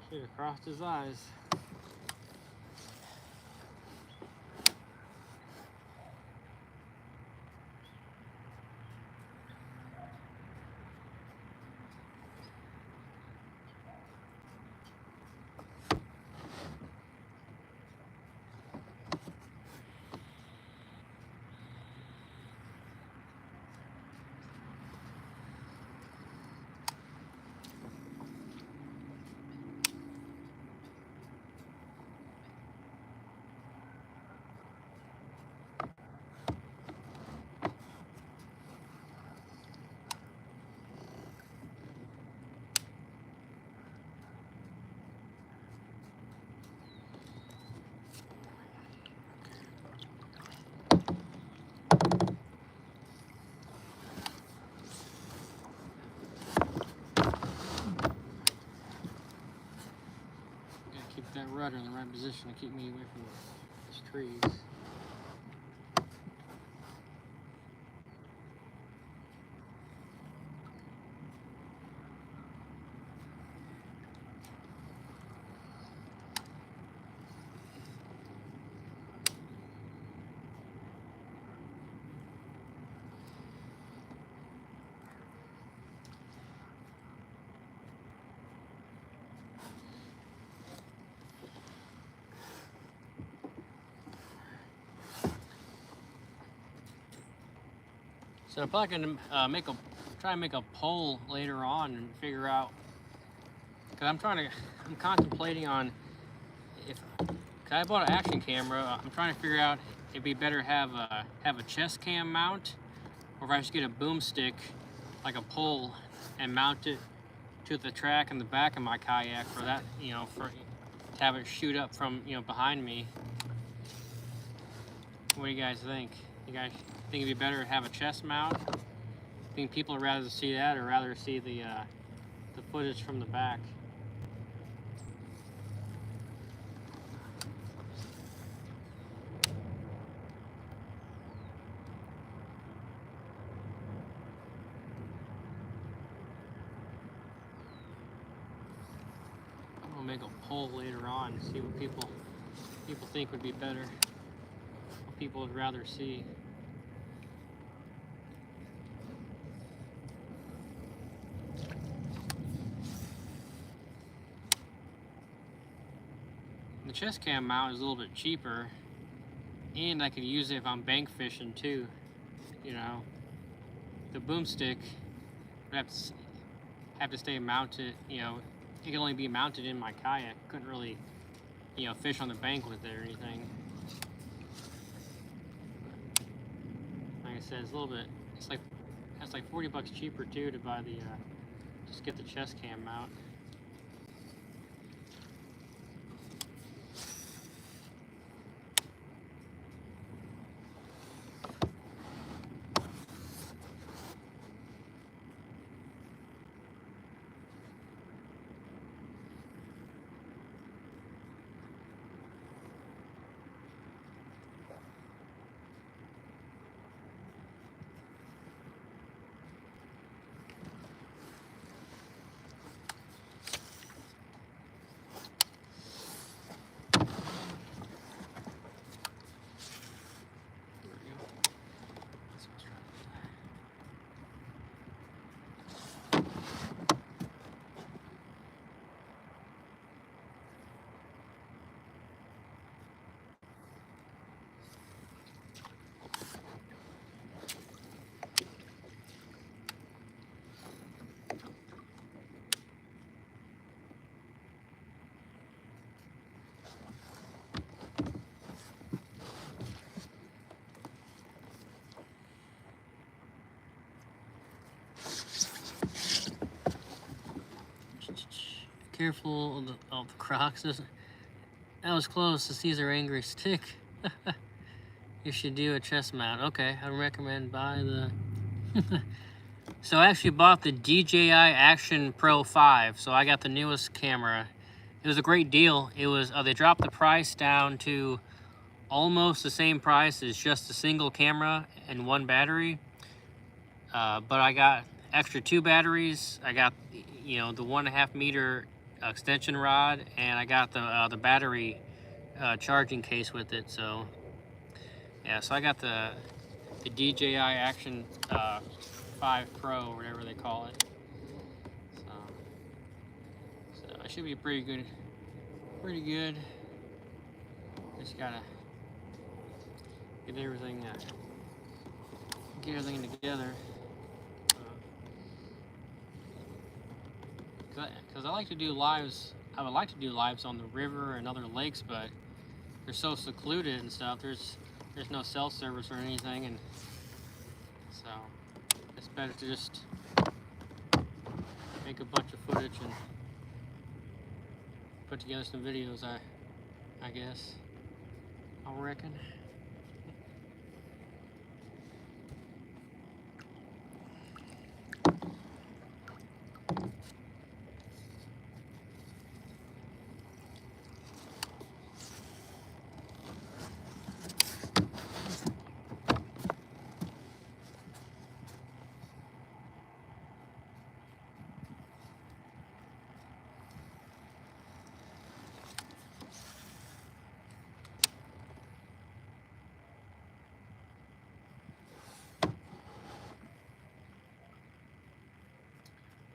Should have crossed his eyes. Keep that rudder in the right position to keep me away from these trees. So I'm probably gonna try and make a poll later on and figure out, cause I'm contemplating on cause I bought an action camera. I'm trying to figure out if it'd be better to have a chest cam mount, or if I should get a boomstick, like a pole, and mount it to the track in the back of my kayak for that, to have it shoot up from behind me. What do you guys think? You guys think it'd be better to have a chest mount? Think people would rather see that or rather see the footage from the back? I'm gonna make a poll later on and see what people think would be better. What people would rather see. The chest cam mount is a little bit cheaper, and I could use it if I'm bank fishing too. The boomstick would have to stay mounted. It can only be mounted in my kayak. Couldn't really, fish on the bank with it or anything. Like I said, it's a little bit. It's like $40 cheaper too to buy just get the chest cam mount. Careful of the Crocs. That was close. The Caesar Angry Stick. You should do a chest mount. Okay, I recommend buy the... So I actually bought the DJI Action Pro 5. So I got the newest camera. It was a great deal. It was, they dropped the price down to almost the same price as just a single camera and one battery. But I got extra 2 batteries. I got, you know, the 1.5 meter extension rod, and I got the battery charging case with it. So yeah, so I got the DJI Action 5 Pro, or whatever they call it. So it should be pretty good. Pretty good. Just gotta get everything together. Because I like to do lives. I would like to do lives on the river and other lakes, but they're so secluded and stuff. There's no cell service or anything, and so it's better to just make a bunch of footage and put together some videos. I guess. I reckon.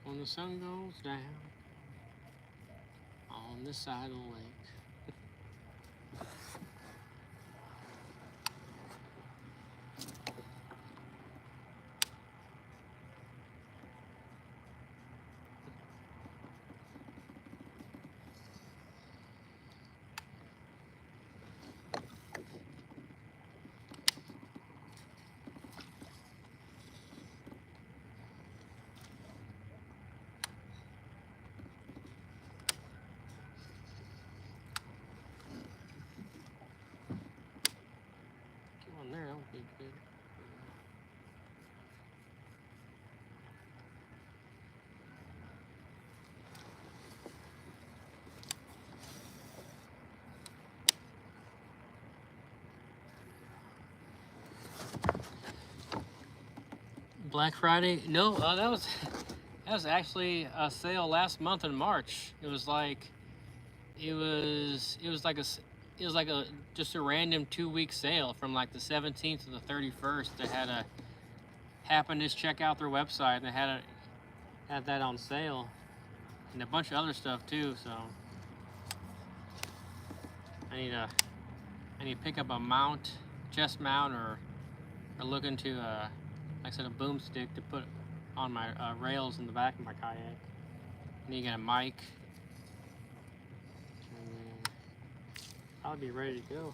When the sun goes down on this side of the lake. There, that would be good. Black Friday? No, that was actually a sale last month in March. It was like just a random 2-week sale from like the 17th to the 31st. They happened to check out their website, and they had that on sale, and a bunch of other stuff too. So I need to pick up a mount, chest mount, or look into like I said, a boomstick to put on my rails in the back of my kayak. I need to get a mic. I'll be ready to go.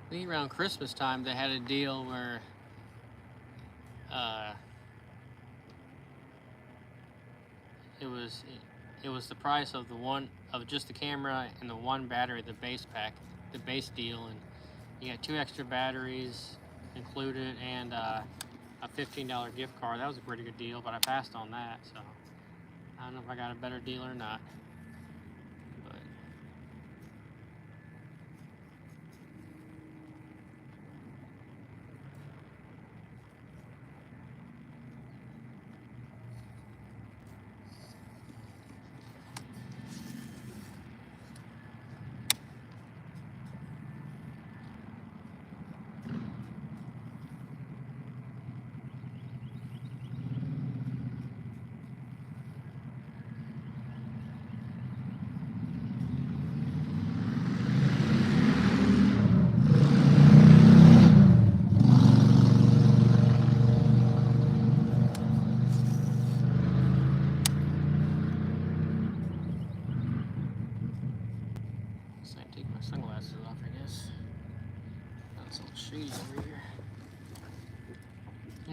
I think around Christmas time they had a deal where it was the price of just the camera and the one battery, the base pack, the base deal, and you got 2 extra batteries included, and a $15 gift card. That was a pretty good deal, but I passed on that, so I don't know if I got a better deal or not.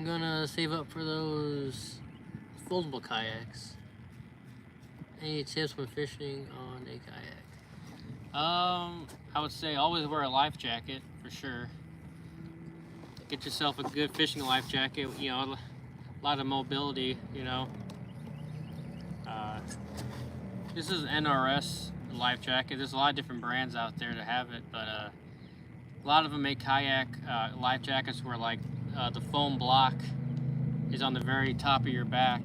gonna save up for those foldable kayaks. Any tips when fishing on a kayak? I would say always wear a life jacket for sure. Get yourself a good fishing life jacket. You know, a lot of mobility. You know, this is NRS life jacket. There's a lot of different brands out there that have it, but a lot of them make kayak life jackets where like the foam block is on the very top of your back.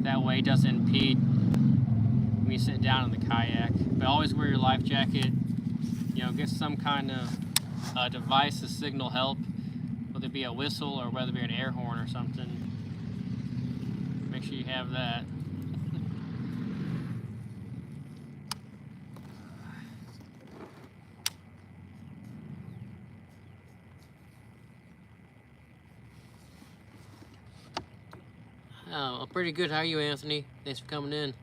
That way it doesn't impede when you sit down in the kayak. But always wear your life jacket. You know, get some kind of device to signal help, whether it be a whistle or whether it be an air horn or something. Make sure you have that. Oh, pretty good. How are you, Anthony? Thanks for coming in.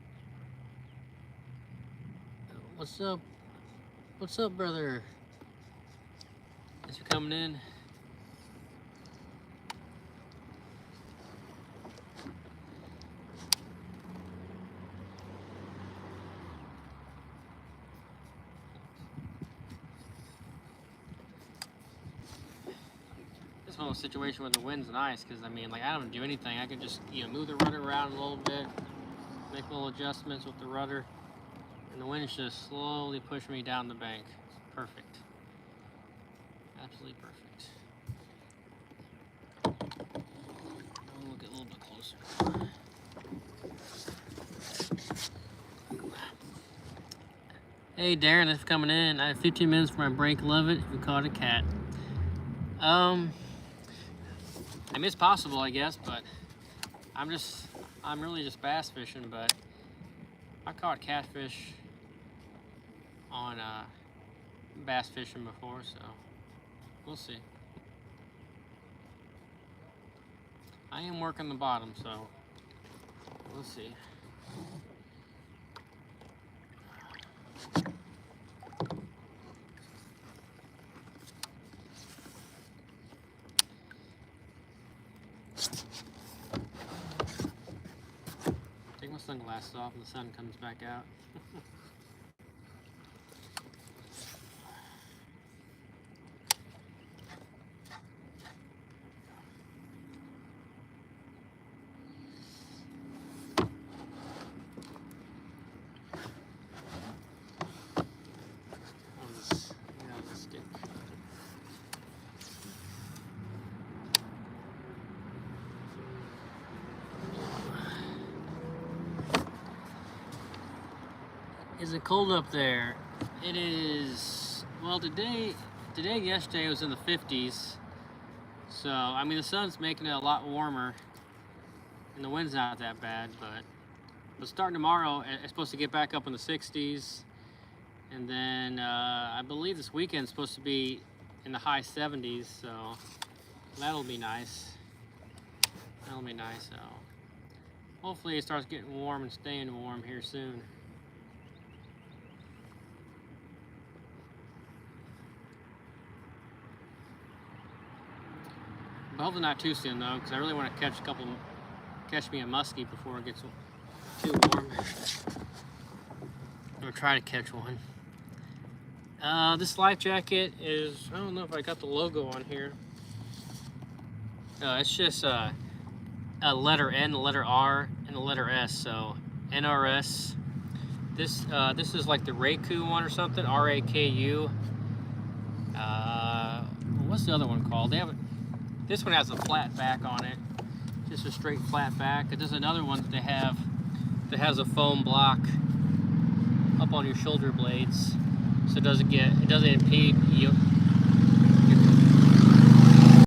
What's up? What's up, brother? Thanks for coming in. This one situation where the wind's nice, because I mean, like, I don't do anything. I can just, you know, move the rudder around a little bit, make little adjustments with the rudder, and the wind's just slowly pushing me down the bank. It's perfect. Absolutely perfect. I'll get a little bit closer. Hey Darren, thanks for coming in. I have 15 minutes for my break. Love it. We caught a cat. I mean, it's possible, I guess, but I'm really just bass fishing, but I caught catfish on bass fishing before, so we'll see. I am working the bottom, so we'll see. Take my sunglasses off and the sun comes back out. Is it cold up there? It is, well, today and yesterday it was in the 50s. So, I mean, the sun's making it a lot warmer and the wind's not that bad, but starting tomorrow, it's supposed to get back up in the 60s. And then I believe this weekend's supposed to be in the high 70s, so that'll be nice. That'll be nice, so hopefully it starts getting warm and staying warm here soon. But hopefully not too soon though, because I really want to catch me a muskie before it gets too warm. I'm gonna try to catch one. This life jacket is, I don't know if I got the logo on here. It's just a letter N, a letter R, and a letter S, so NRS. This is like the Raku one or something, R-A-K-U. What's the other one called? This one has a flat back on it, just a straight flat back. And there's another one that they have that has a foam block up on your shoulder blades, so it doesn't impede you